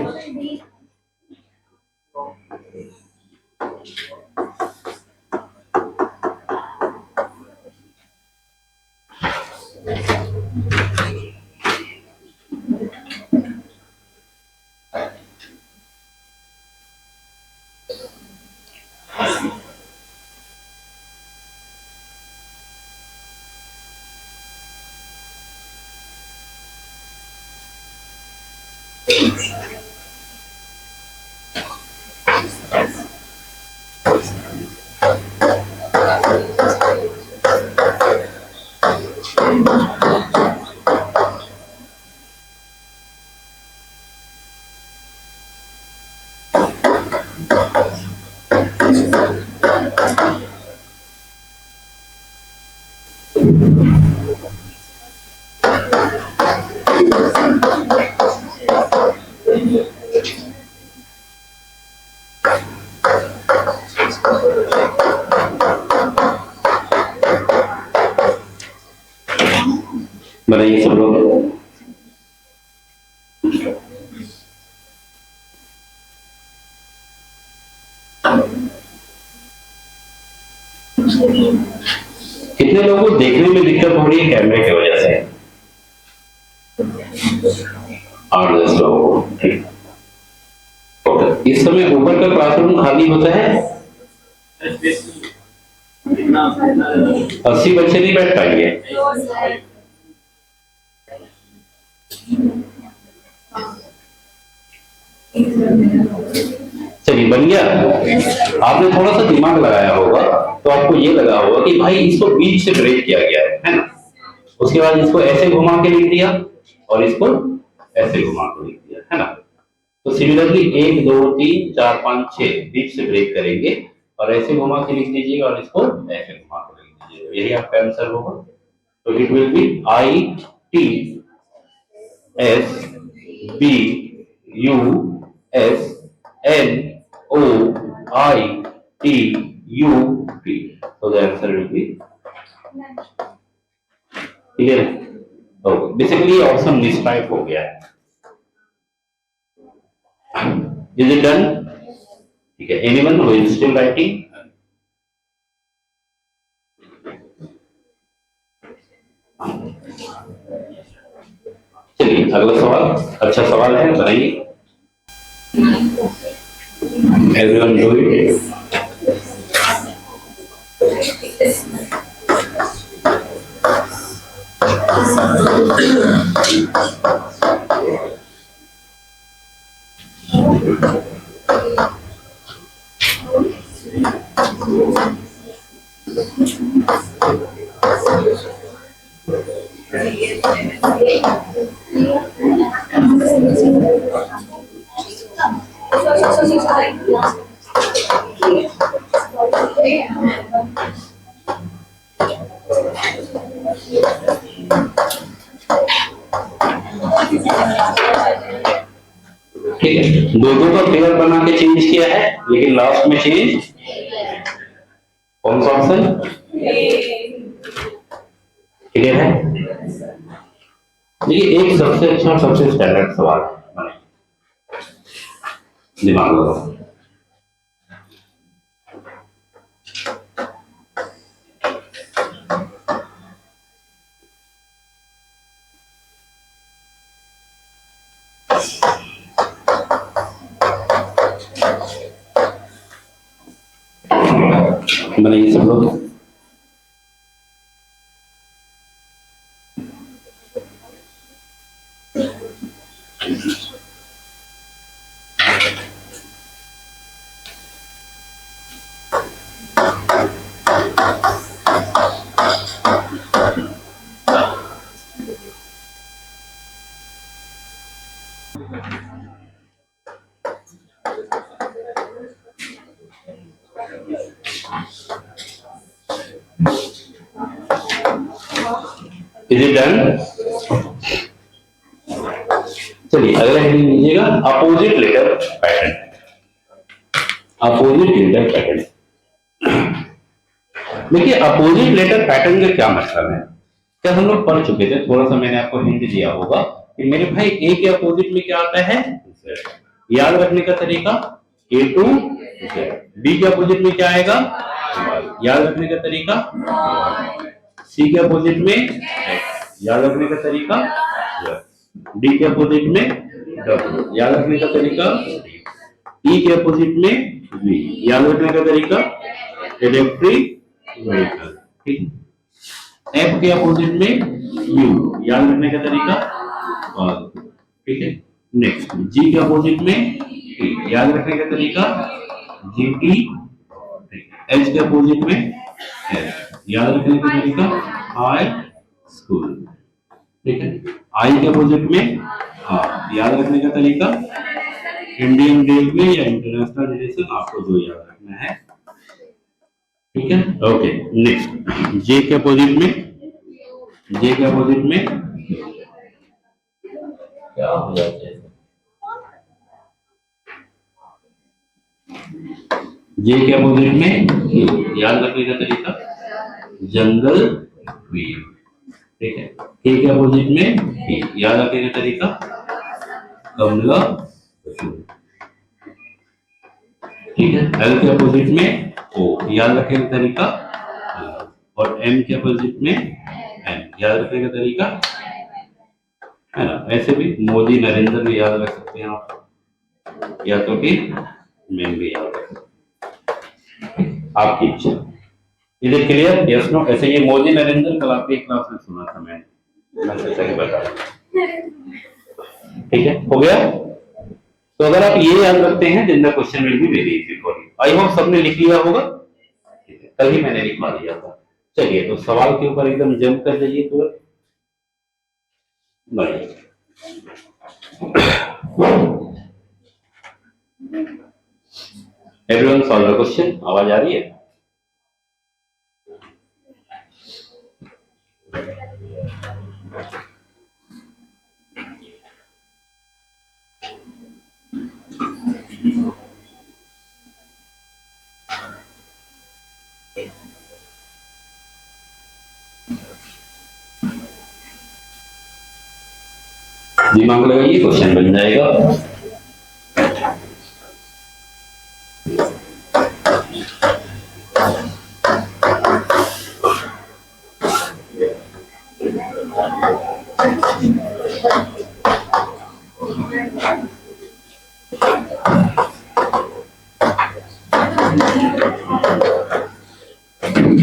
बताइए सब लोग। कितने लोगों को देखने में दिक्कत हो रही है कैमरे की वजह से? 8-10 लोगों को, ठीक। इस समय ऊपर का क्लासरूम खाली होता है, 80 बच्चे नहीं बैठ पाएंगे। चलिए बन गया। आपने थोड़ा सा दिमाग लगाया होगा तो आपको ये लगा होगा कि भाई इसको बीच से ब्रेक किया गया है ना। उसके बाद इसको ऐसे घुमा के लिख दिया और इसको ऐसे घुमा के लिख दिया, है ना। तो सिमिलरली 1 2 3 4 5 6 बीच से ब्रेक करेंगे और ऐसे घुमा के लिख दीजिएगा और इसको ऐसे घुमा के लिख दीजिएगा, यही आपका आंसर होगा। तो it will be ITSBUSNOITUT। So the answer will be clear। Okay, basically option mistype हो गया है। Is it done? ठीक है, anyone who is still writing? चलिए अगला सवाल, अच्छा सवाल है, बताइए। Everyone do it. ठीक है, दो दो का पेयर बना के चेंज किया है, लेकिन लास्ट में चेंज कौन सा ऑप्शन? क्लियर है? देखिए एक सबसे अच्छा सबसे स्टैंडर्ड सवाल है, दिमाग लगाओ। बनाइए सब लोग। Is it done? चलिए अगला हेडिंग लीजिएगा, opposite letter pattern. Opposite letter pattern, देखिए अपोजिट लेटर पैटर्न का क्या मतलब है, क्या हम लोग पढ़ चुके थे, थोड़ा सा मैंने आपको हिंट दिया होगा कि मेरे भाई ए के अपोजिट में क्या आता है, याद रखने का तरीका ए टू, बी के अपोजिट में क्या आएगा, याद रखने का तरीका, सी के अपोजिट में याद रखने का तरीका, डी के अपोजिट में डब्ल्यू, याद रखने का तरीका, ई के अपोजिट में वी, याद रखने का तरीका, इलेक्ट्रिक व्हीकल, ठीक। एफ के अपोजिट में यू, याद रखने का तरीका, ठीक है। नेक्स्ट जी के अपोजिट में टी, याद रखने का तरीका जी टी, एच के अपोजिट में एच, याद रखने का तरीका हाई स्कूल, ठीक है। आई के अपोजिट में आर, याद रखने का तरीका इंडियन रेलवे या इंटरनेशनल रिलेशन, आपको जो याद रखना है, ठीक है। ओके, नेक्स्ट जे के अपोजिट में, जे के अपोजिट में क्या हो जाता है, जे के अपोजिट में याद रखने का तरीका जंगल ट्वीन, ठीक है। के अपोजिट में याद रखने का तरीका कमला, ठीक है। एल के अपोजिट में ओ, याद रखने का तरीका, और एम के अपोजिट में एन, याद रखने का तरीका है ना। ऐसे भी मोदी नरेंद्र भी याद रख सकते हैं आप, या तो फिर मैं भी याद रख सकते हैं, आपकी इच्छा। Is it clear? Yes no? ऐसे ये मोदी नरेंद्र कल आपकी क्लास में सुना था मैं सोचा कि बता, ठीक है, हो गया। तो अगर आप ये याद रखते हैं दिन the question will be very easy for you. I hope सबने लिख लिया होगा, ठीक है, कल ही मैंने लिखवा दिया था। चलिए तो सवाल के ऊपर एकदम जंप कर जाइए तुरंत। नहीं, एवरीवन सॉल्व द क्वेश्चन। आवाज आ रही है? दिमाग लगाइए, क्वेश्चन बन जाएगा।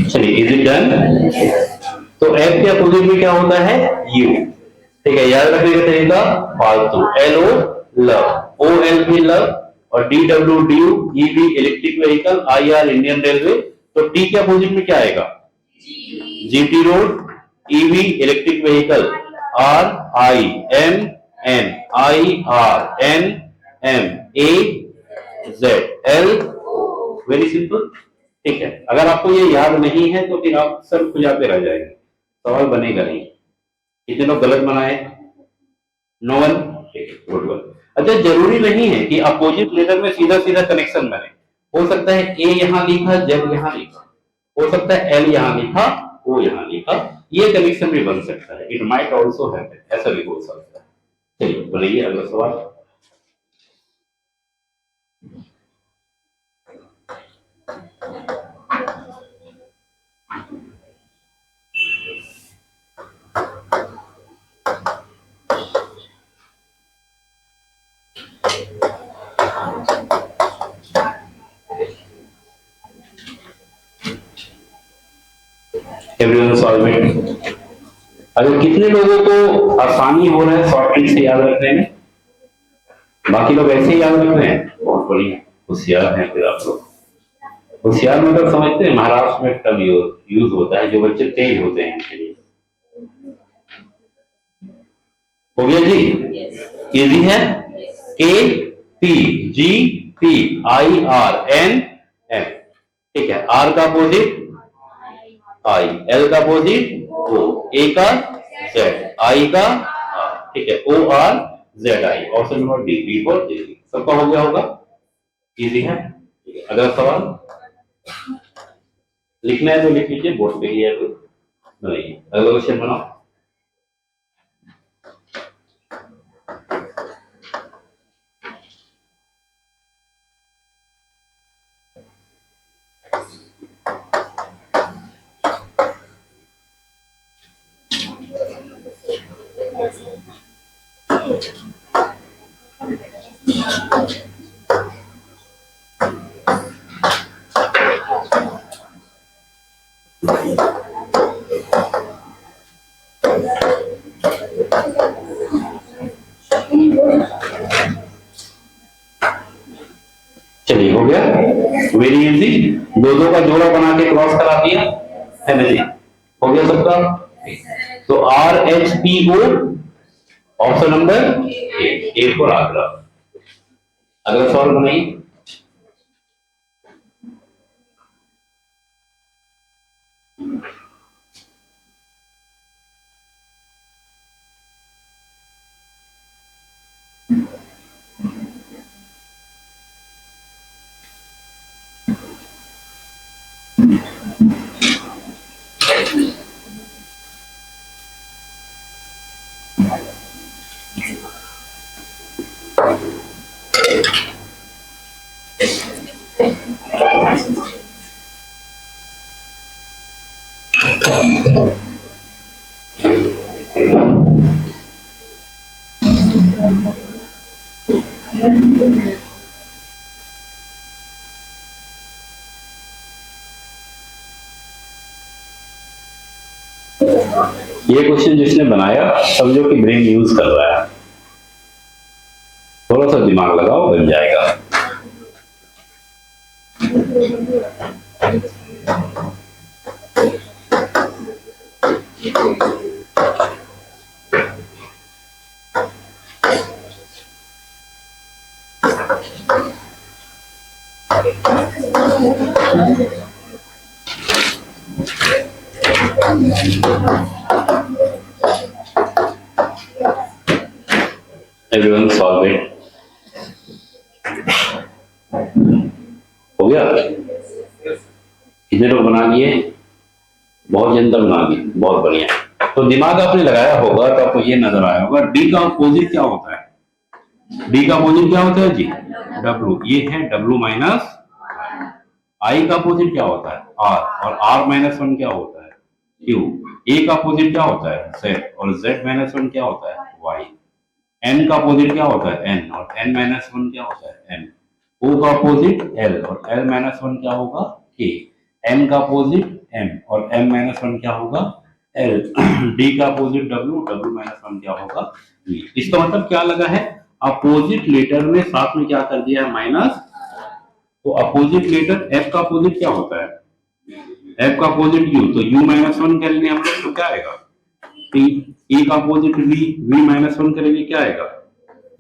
चलिए, इज इट डन? तो एफ के अपोजिट में क्या होता है? यू, ठीक है। याद रखने का तरीका फालतू, L O love, O L भी लव, और D W D U, E B electric vehicle, I R Indian railway. तो टी के अपोजिट में क्या आएगा? G T road, E B electric vehicle, R I M N, I R N M, A Z L, very simple, ठीक है। अगर आपको ये याद नहीं है तो फिर आप सब खुजाते रह जाएंगे, सवाल बनेगा नहीं। कितने लोग गलत बनाए? No one, good one. अच्छा, जरूरी नहीं है कि अपोजिट लेटर में सीधा सीधा कनेक्शन बने। हो सकता है ए यहां लिखा, जेड यहां लिखा, हो सकता है एल यहां लिखा, ओ यहां लिखा, ये कनेक्शन भी बन सकता है। इट माइट ऑल्सो हैपन, ऐसा भी हो सकता है। चलिए बनाइए अगला सवाल। Everyone solve it. अगर कितने लोगों को आसानी हो रहा है शॉर्ट ट्रिक से याद रखने में? बाकी लोग ऐसे ही याद रख रहे हैं, बहुत बढ़िया, होशियार हैं फिर आप लोग। होशियार मतलब समझते हैं, महाराष्ट्र में टर्म यूज होता है, जो बच्चे तेज होते हैं इनके लिए। हो गया जी? इजी है। K P G P I R N M, ठीक है। आर का अपोजिट आई, एल का अपोजिट ओ, ए का जेड, आई का आर, ठीक है। O R Z I, option number D, B for Delhi. सबका हो गया होगा? इजी है। अगला सवाल लिखना है तो लिख लीजिए, बोर्ड पे ही है तो बनाइए। अगला क्वेश्चन बनाओ। गया, वेरी इजी। दो दो का जोड़ा बना के क्रॉस करा दिया, है ना जी, हो गया सबका। तो RHPO option number A for Agra. अगला सवाल बनाइए। ये क्वेश्चन जिसने बनाया समझो कि ब्रेन यूज कर रहा है, थोड़ा सा दिमाग लगाओ बन जाएगा। Everyone solve it. हो गया? कितने लोग बना लिए? बहुत जनता बना ली, बहुत बढ़िया। तो दिमाग आपने लगाया होगा तो आपको ये नजर आया होगा डी का अपोजिट क्या होता है? डी का अपोजिट क्या होता है जी? डब्ल्यू। ये है डब्ल्यू माइनस आई का अपोजिट क्या होता है? आर, और आर माइनस वन क्या होता है? क्यू। ए का अपोजिट क्या होता है? जेड, और जेड माइनस वन क्या होता है? वाई। एन का अपोजिट क्या होता है? एन, और एन माइनस वन क्या होता है? एन। ओ का अपोजिट एल, और एल माइनस वन क्या होगा? के। एम का अपोजिट एम, और एम माइनस वन क्या होगा? एल। डी का opposite W, W minus one क्या होगा? वी। इसका मतलब क्या लगा है? अपोजिट लेटर में साथ में क्या कर दिया है? माइनस। तो अपोजिट लेटर एफ का अपोजिट क्या होता है? एफ का अपोजिट यू, तो यू माइनस वन करेंगे हम लोग तो क्या आएगा? टी। ई का opposite V, V minus one करेंगे क्या आएगा?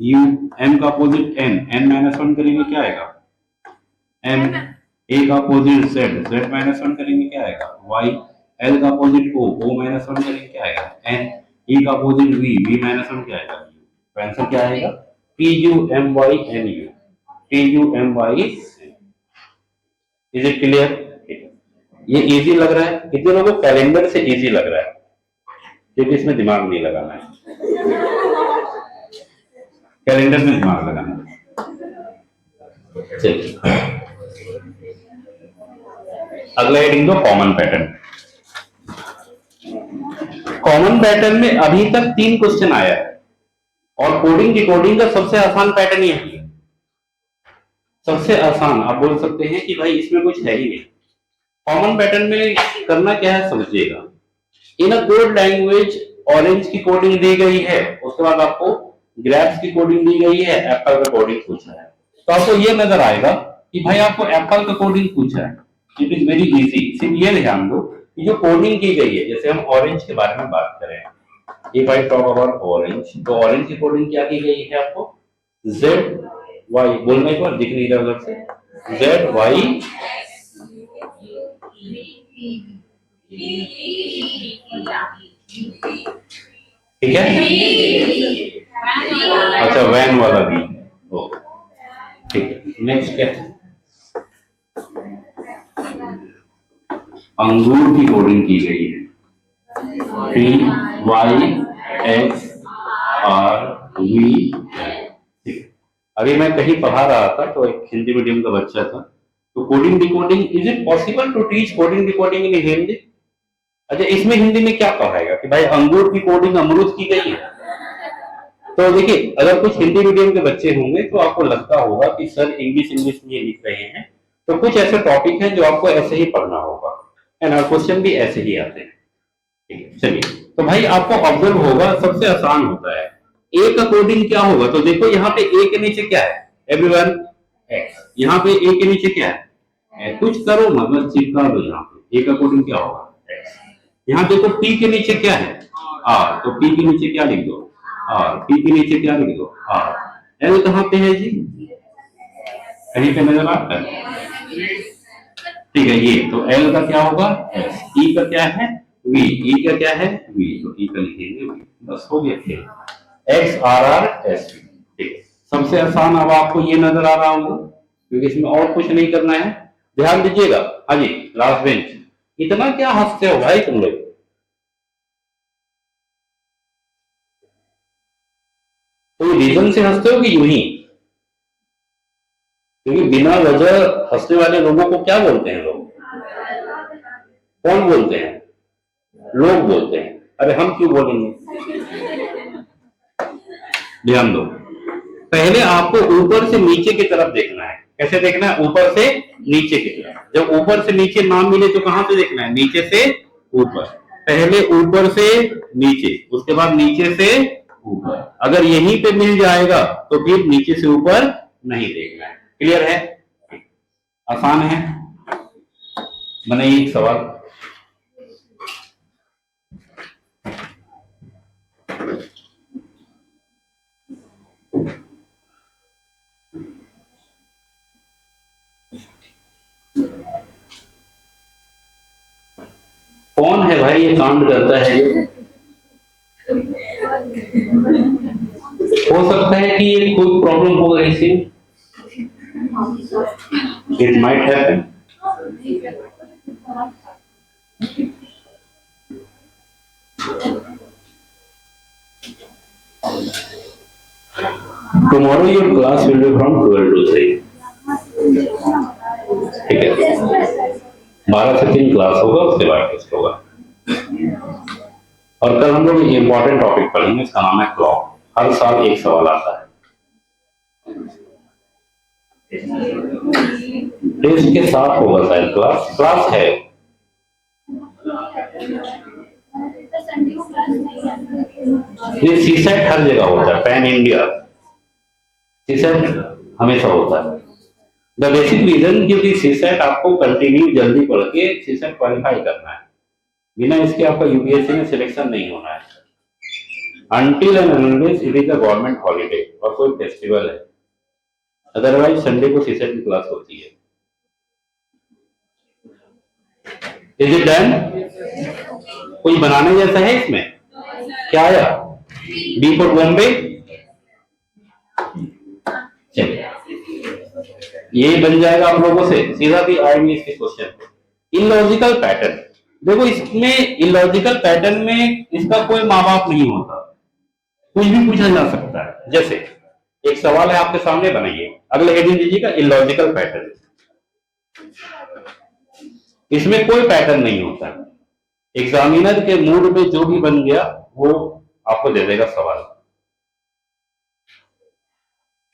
यू। एम का opposite N, N minus one करेंगे क्या आएगा? एम। ए का opposite Z, Z minus one करेंगे क्या आएगा? वाई। एल का opposite O, O minus one करेंगे क्या आएगा? एन। ई का opposite V, V minus one क्या आएगा? यू। तो आंसर क्या आएगा? T U M Y N U. T U M Y. Is it clear? ये इजी लग रहा है? कितने लोगों को कैलेंडर से इजी लग रहा है? क्योंकि इसमें दिमाग नहीं लगाना है, कैलेंडर में दिमाग लगाना है। चलिए अगला हेडिंग दो, कॉमन पैटर्न। कॉमन पैटर्न में अभी तक 3 क्वेश्चन आया है और कोडिंग डिकोडिंग का सबसे आसान पैटर्न ये है। सबसे आसान आप बोल सकते हैं कि भाई इसमें कुछ है ही नहीं। कॉमन पैटर्न में करना क्या है समझिएगा। इन अ कोड लैंग्वेज ऑरेंज की कोडिंग दी गई है, उसके बाद आपको ग्रेप्स की कोडिंग दी गई है, एप्पल का कोडिंग पूछा है, तो आपको ये नजर आएगा कि भाई आपको एप्पल का कोडिंग पूछा है। It is very easy. सिर्फ ये ध्यान दो कि जो कोडिंग की गई है, जैसे हम ऑरेंज के बारे में बात करें, if I talk about orange, तो ऑरेंज की कोडिंग क्या की गई है आपको? जेड वाई, बोलने एक बार दिख नहीं रहा उधर से, जेड वाई ठीक है। अच्छा वैन वाला भी, ठीक है। नेक्स्ट क्या है? अंगूर की कोडिंग की गई है, T Y X R V. अभी मैं कहीं पढ़ा रहा था तो एक हिंदी मीडियम का बच्चा था, तो coding decoding, is it possible to teach coding decoding in Hindi? अच्छा इसमें हिंदी में क्या कहेगा कि भाई अंगूर की कोडिंग अमरूद की गई है? तो देखिए अगर कुछ हिंदी मीडियम के बच्चे होंगे तो आपको लगता होगा कि सर इंग्लिश इंग्लिश में लिख रहे हैं, तो कुछ ऐसे टॉपिक हैं जो आपको ऐसे ही पढ़ना होगा, है ना, क्वेश्चन भी ऐसे ही आते हैं। ठीक है चलिए, तो भाई आपको ऑब्जर्व होगा सबसे आसान होता है। ए का कोडिंग क्या होगा? तो देखो यहाँ पे ए के नीचे क्या है एवरीवन? एक्स। यहाँ पे ए के नीचे क्या है, कुछ करो मतलब चिपका दो, यहाँ पे ए का कोडिंग क्या होगा एक्स। यहाँ देखो पी के नीचे क्या है आर, तो पी के नीचे क्या लिख दो आर, पी के नीचे क्या लिख दो आर। एल कहाँ पे है जी, कहीं पे नजर आता है, ठीक है ये, तो एल का क्या होगा एस, ई का क्या है वी, ई का क्या है वी, तो ई का लिखेंगे वी, बस हो गया खेल, X R R S V. ठीक है, सबसे आसान अब आपको ये नजर आ रहा होगा, क्योंकि इसमें और कुछ नहीं करना है। ध्यान दीजिएगा, हाँ जी लास्ट बेंच, इतना क्या हंसते हो भाई तुम लोग, कोई रीजन से हंसते हो कि यूं ही, क्योंकि बिना वजह हंसने वाले लोगों को क्या बोलते हैं लोग, कौन बोलते हैं, लोग बोलते हैं। अरे हम क्यों बोलेंगे, ध्यान दो, पहले आपको ऊपर से नीचे की तरफ देखना है। कैसे देखना है, ऊपर से नीचे की तरफ। जब ऊपर से नीचे ना मिले तो कहां से देखना है, नीचे से ऊपर। पहले ऊपर से नीचे, उसके बाद नीचे से ऊपर। अगर यहीं पे मिल जाएगा तो फिर नीचे से ऊपर नहीं देखना है। क्लियर है, आसान है। बनाइए एक सवाल। कौन है भाई ये कांड करता है, हो सकता है कि ये कोई प्रॉब्लम होगा इसे, it might happen. Tomorrow your class will be from 12 to 3, ठीक है, 12 से 3 क्लास होगा, उसके बाद टेस्ट होगा। और कल हम लोग इंपॉर्टेंट टॉपिक पढ़ेंगे, इसका नाम है क्लॉक। हर साल एक सवाल आता है, टेस्ट के साथ होगा शायद, क्लास है। ये सीसेट हर जगह होता है, पैन इंडिया सीसेट हमेशा होता है। द बेसिक रीजन, क्योंकि सीसेट आपको कंटिन्यू जल्दी पढ़ के सीसेट क्वालिफाई करना है, बिना इसके आपका यूपीएससी में सिलेक्शन नहीं होना है। Until and unless it is a government holiday और कोई फेस्टिवल है, अदरवाइज संडे को सीसेट की क्लास होती है। Is it done? कुछ बनाने जैसा है इसमें, क्या आया, बी फॉर बॉम्बे। चलिए ये बन जाएगा आप लोगों से, सीधा भी आएंगे इसके क्वेश्चन। इलॉजिकल पैटर्न, देखो इसमें इलॉजिकल पैटर्न में इसका कोई माँ बाप नहीं होता, कुछ भी पूछा जा सकता है। जैसे एक सवाल है आपके सामने, बनाइए, अगले हेडिंग दीजिएगा इलॉजिकल पैटर्न। इसमें कोई पैटर्न नहीं होता, एग्जामिनर के मूड में जो भी बन गया वो आपको दे देगा सवाल,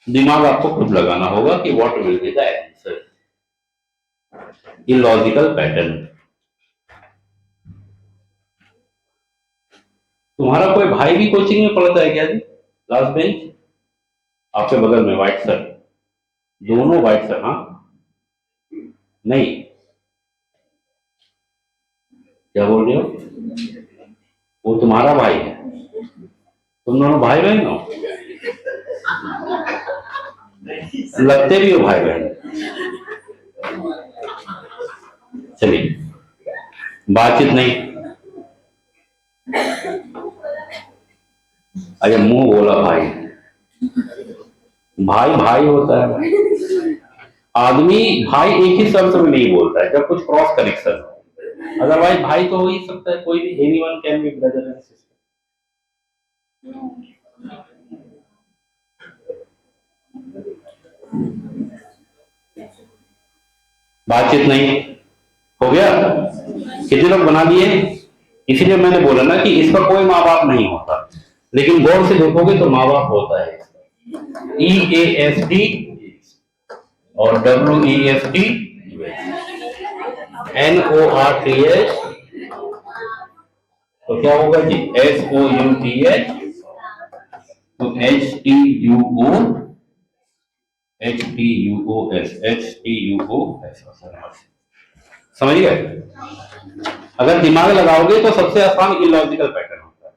दिमाग आपको खुद लगाना होगा कि what will be the answer. Illogical pattern, तुम्हारा कोई भाई भी कोचिंग में पढ़ता है क्या जी, लास्ट बेंच आपके बगल में, व्हाइट शर्ट, दोनों व्हाइट शर्ट, हाँ नहीं, क्या बोल रहे हो, वो तुम्हारा भाई है, तुम दोनों भाई बहन हो, लगते भी हो भाई बहन। चलिए बातचीत नहीं, अरे मुंह बोला भाई, भाई भाई होता है, आदमी भाई एक ही शब्द में नहीं बोलता है जब कुछ क्रॉस कनेक्शन हो, अदरवाइज भाई तो हो ही सकता है कोई भी, anyone can be brother and sister. बातचीत नहीं, हो गया, कितने लोग बना दिए। इसीलिए मैंने बोला ना कि इसका कोई माँ बाप नहीं होता, लेकिन गौर से देखोगे तो माँ बाप होता है। EASD और WEST, NORTH, तो क्या होगा जी, SOUTH, तो HTUO, HTUOS, HTUOS, समझ गए? अगर दिमाग लगाओगे तो सबसे आसान इलॉजिकल पैटर्न होता है।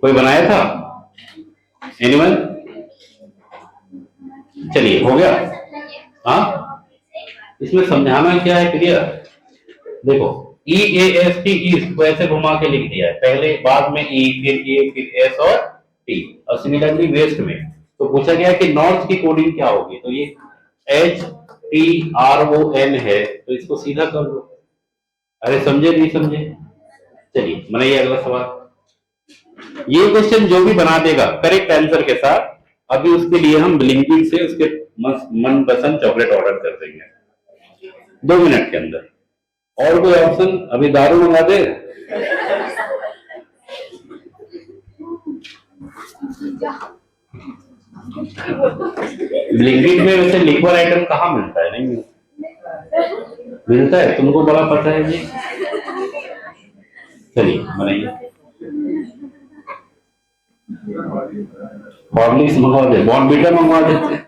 कोई बनाया था? एनिमल? चलिए, हो गया। हाँ, इसमें समझाना क्या है, क्लियर? देखो, EAST को ऐसे घुमा के लिख दिया है, पहले बाद में E, फिर A, फिर S और T। और सिमिलरली वेस्ट में तो पूछा गया कि नॉर्थ की कोडिंग क्या होगी, तो ये HTRON है, तो इसको सीधा कर दो। अरे समझे नहीं समझे? चलिए बनाइए अगला सवाल। ये क्वेश्चन जो भी बना देगा करेक्ट आंसर के साथ, अभी उसके लिए हम ब्लिंकिट से उसके मनपसंद चॉकलेट ऑर्डर कर देंगे 2 मिनट के अंदर। और कोई ऑप्शन? अभी दारू मंगा दे? ब्लिंकिट में वैसे लिक्विड आइटम कहाँ मिलता है? नहीं मिलता है, तुमको बड़ा पता है जी। चलिए बनाइए। हॉर्लिक्स मंगवा दे, बॉर्नवीटा मंगवा देते,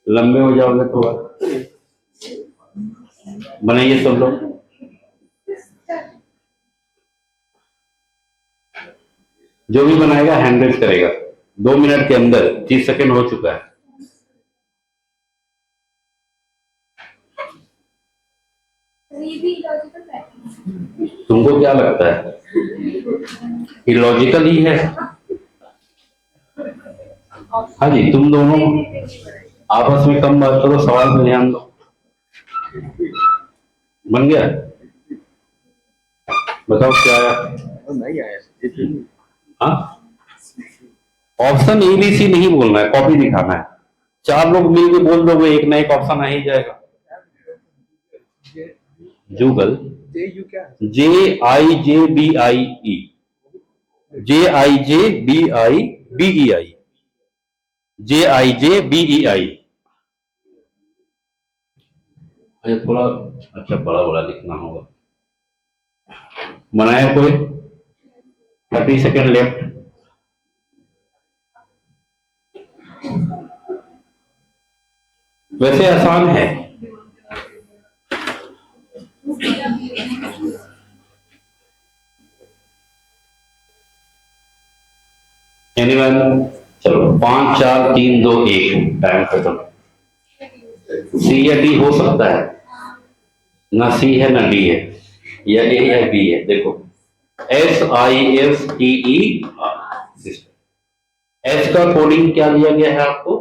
लंबे हो जाओगे थोड़ा। बनाइए सब लोग। जो भी बनाएगा हैंड रेज करेगा। 2 मिनट के अंदर 30 सेकंड हो चुका है। तुमको क्या लगता है? इलॉजिकल ही है? हाँ जी, तुम दोनों आपस में कम बात करो, सवाल में ध्यान दो। बन गया? बताओ क्या आया? नहीं आया। हाँ, ऑप्शन ABC नहीं बोलना है, कॉपी दिखाना है। 4 लोग मिलके बोल दोगे, एक ना एक ऑप्शन आ ही जाएगा। Jugal, JIJBIE, JIJBIBEI, JIJBEI। अच्छा, थोड़ा अच्छा बड़ा बड़ा लिखना होगा। बनाया कोई? 30 सेकेंड लेफ्ट। वैसे आसान है। एनीवन? चलो 5 4 3 2 1 टाइम खत्म। C या D हो सकता है ना, C है ना D है, या A या B है। देखो SISTE S का कोडिंग क्या दिया गया है आपको?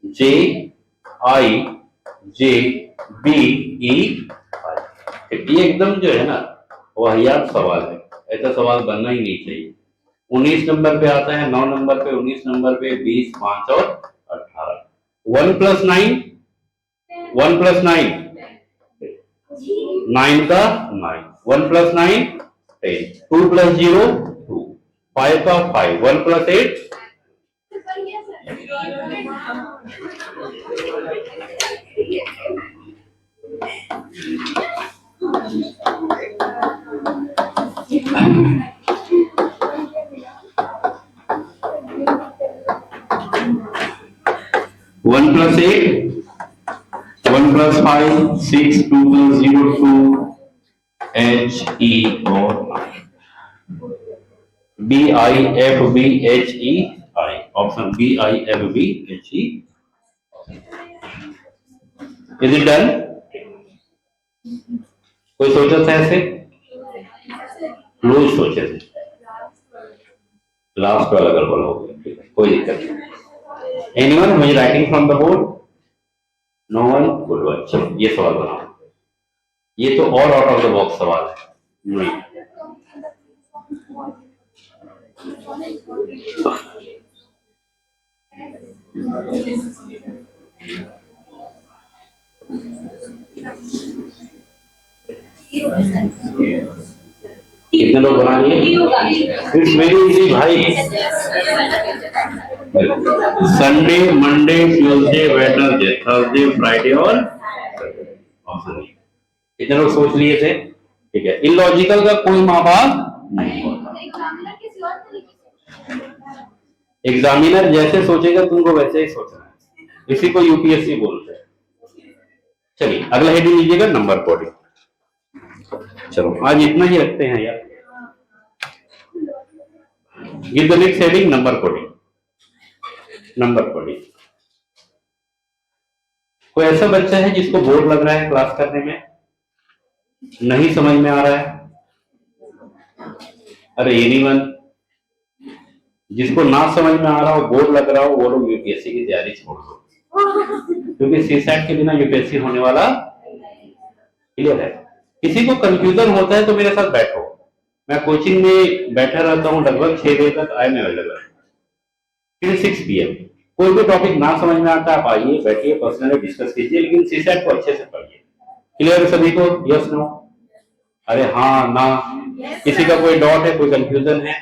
JIJBEI। ये एकदम जो है ना वाहियात सवाल है, ऐसा सवाल बनना ही नहीं चाहिए। 19 नंबर पे आता है, 9 नंबर पे, 19 नंबर पे 20, 5 और 18। 1 + 9, 1 + 9, 9 का 9, 1 + 9 10, 2 + 0 2, 5 का 5, 1 + 8 1 + 8, 1 + 5 6, 2 + 0 2, HE और BIFBHEI। Option BIFBHE। Is it done? कोई सोचा था ऐसे? रोज सोचे थे। लास्ट वाला अगर बोलोगे कोई दिक्कत नहीं। Anyone who is writing from the board? No one? Good one. चलो ये सवाल बनाओ। ये तो और आउट ऑफ द बॉक्स सवाल है। नहीं, कितने लोग बना लिए? इट्स वेरी इजी भाई। Sunday, Monday, Tuesday, Wednesday, Thursday, Friday और ऑप्शन डी। कितने लोग सोच लिए थे? ठीक है, इलॉजिकल का कोई माँ बाप नहीं होता। एग्जामिनर जैसे सोचेगा तुमको वैसे ही सोचना है, इसी को यूपीएससी बोलते हैं। चलिए अगला हेडिंग लीजिएगा, नंबर कोडिंग। चलो आज इतना ही रखते हैं यार। Give the next heading, number coding. Number coding. कोई ऐसा बच्चा है जिसको बोर लग रहा है क्लास करने में, नहीं समझ में आ रहा है? अरे एनीवन जिसको ना समझ में आ रहा हो, बोर लग रहा हो, वो लोग यूपीएससी की तैयारी छोड़ दो, क्योंकि सीसैट के बिना यूपीएससी होने वाला क्लियर है। किसी को कंफ्यूजन होता है तो मेरे साथ बैठो, मैं कोचिंग में बैठा रहता हूँ लगभग 6 बजे तक, आई एम अवेलेबल फिर 6 PM। कोई भी टॉपिक ना समझ में आता है आप आइए, बैठिए, पर्सनली डिस्कस कीजिए, लेकिन सीसैट को अच्छे से पढ़िए। क्लियर है सभी को? Yes no? अरे हाँ ना? किसी का कोई डाउट है, कोई कंफ्यूजन है?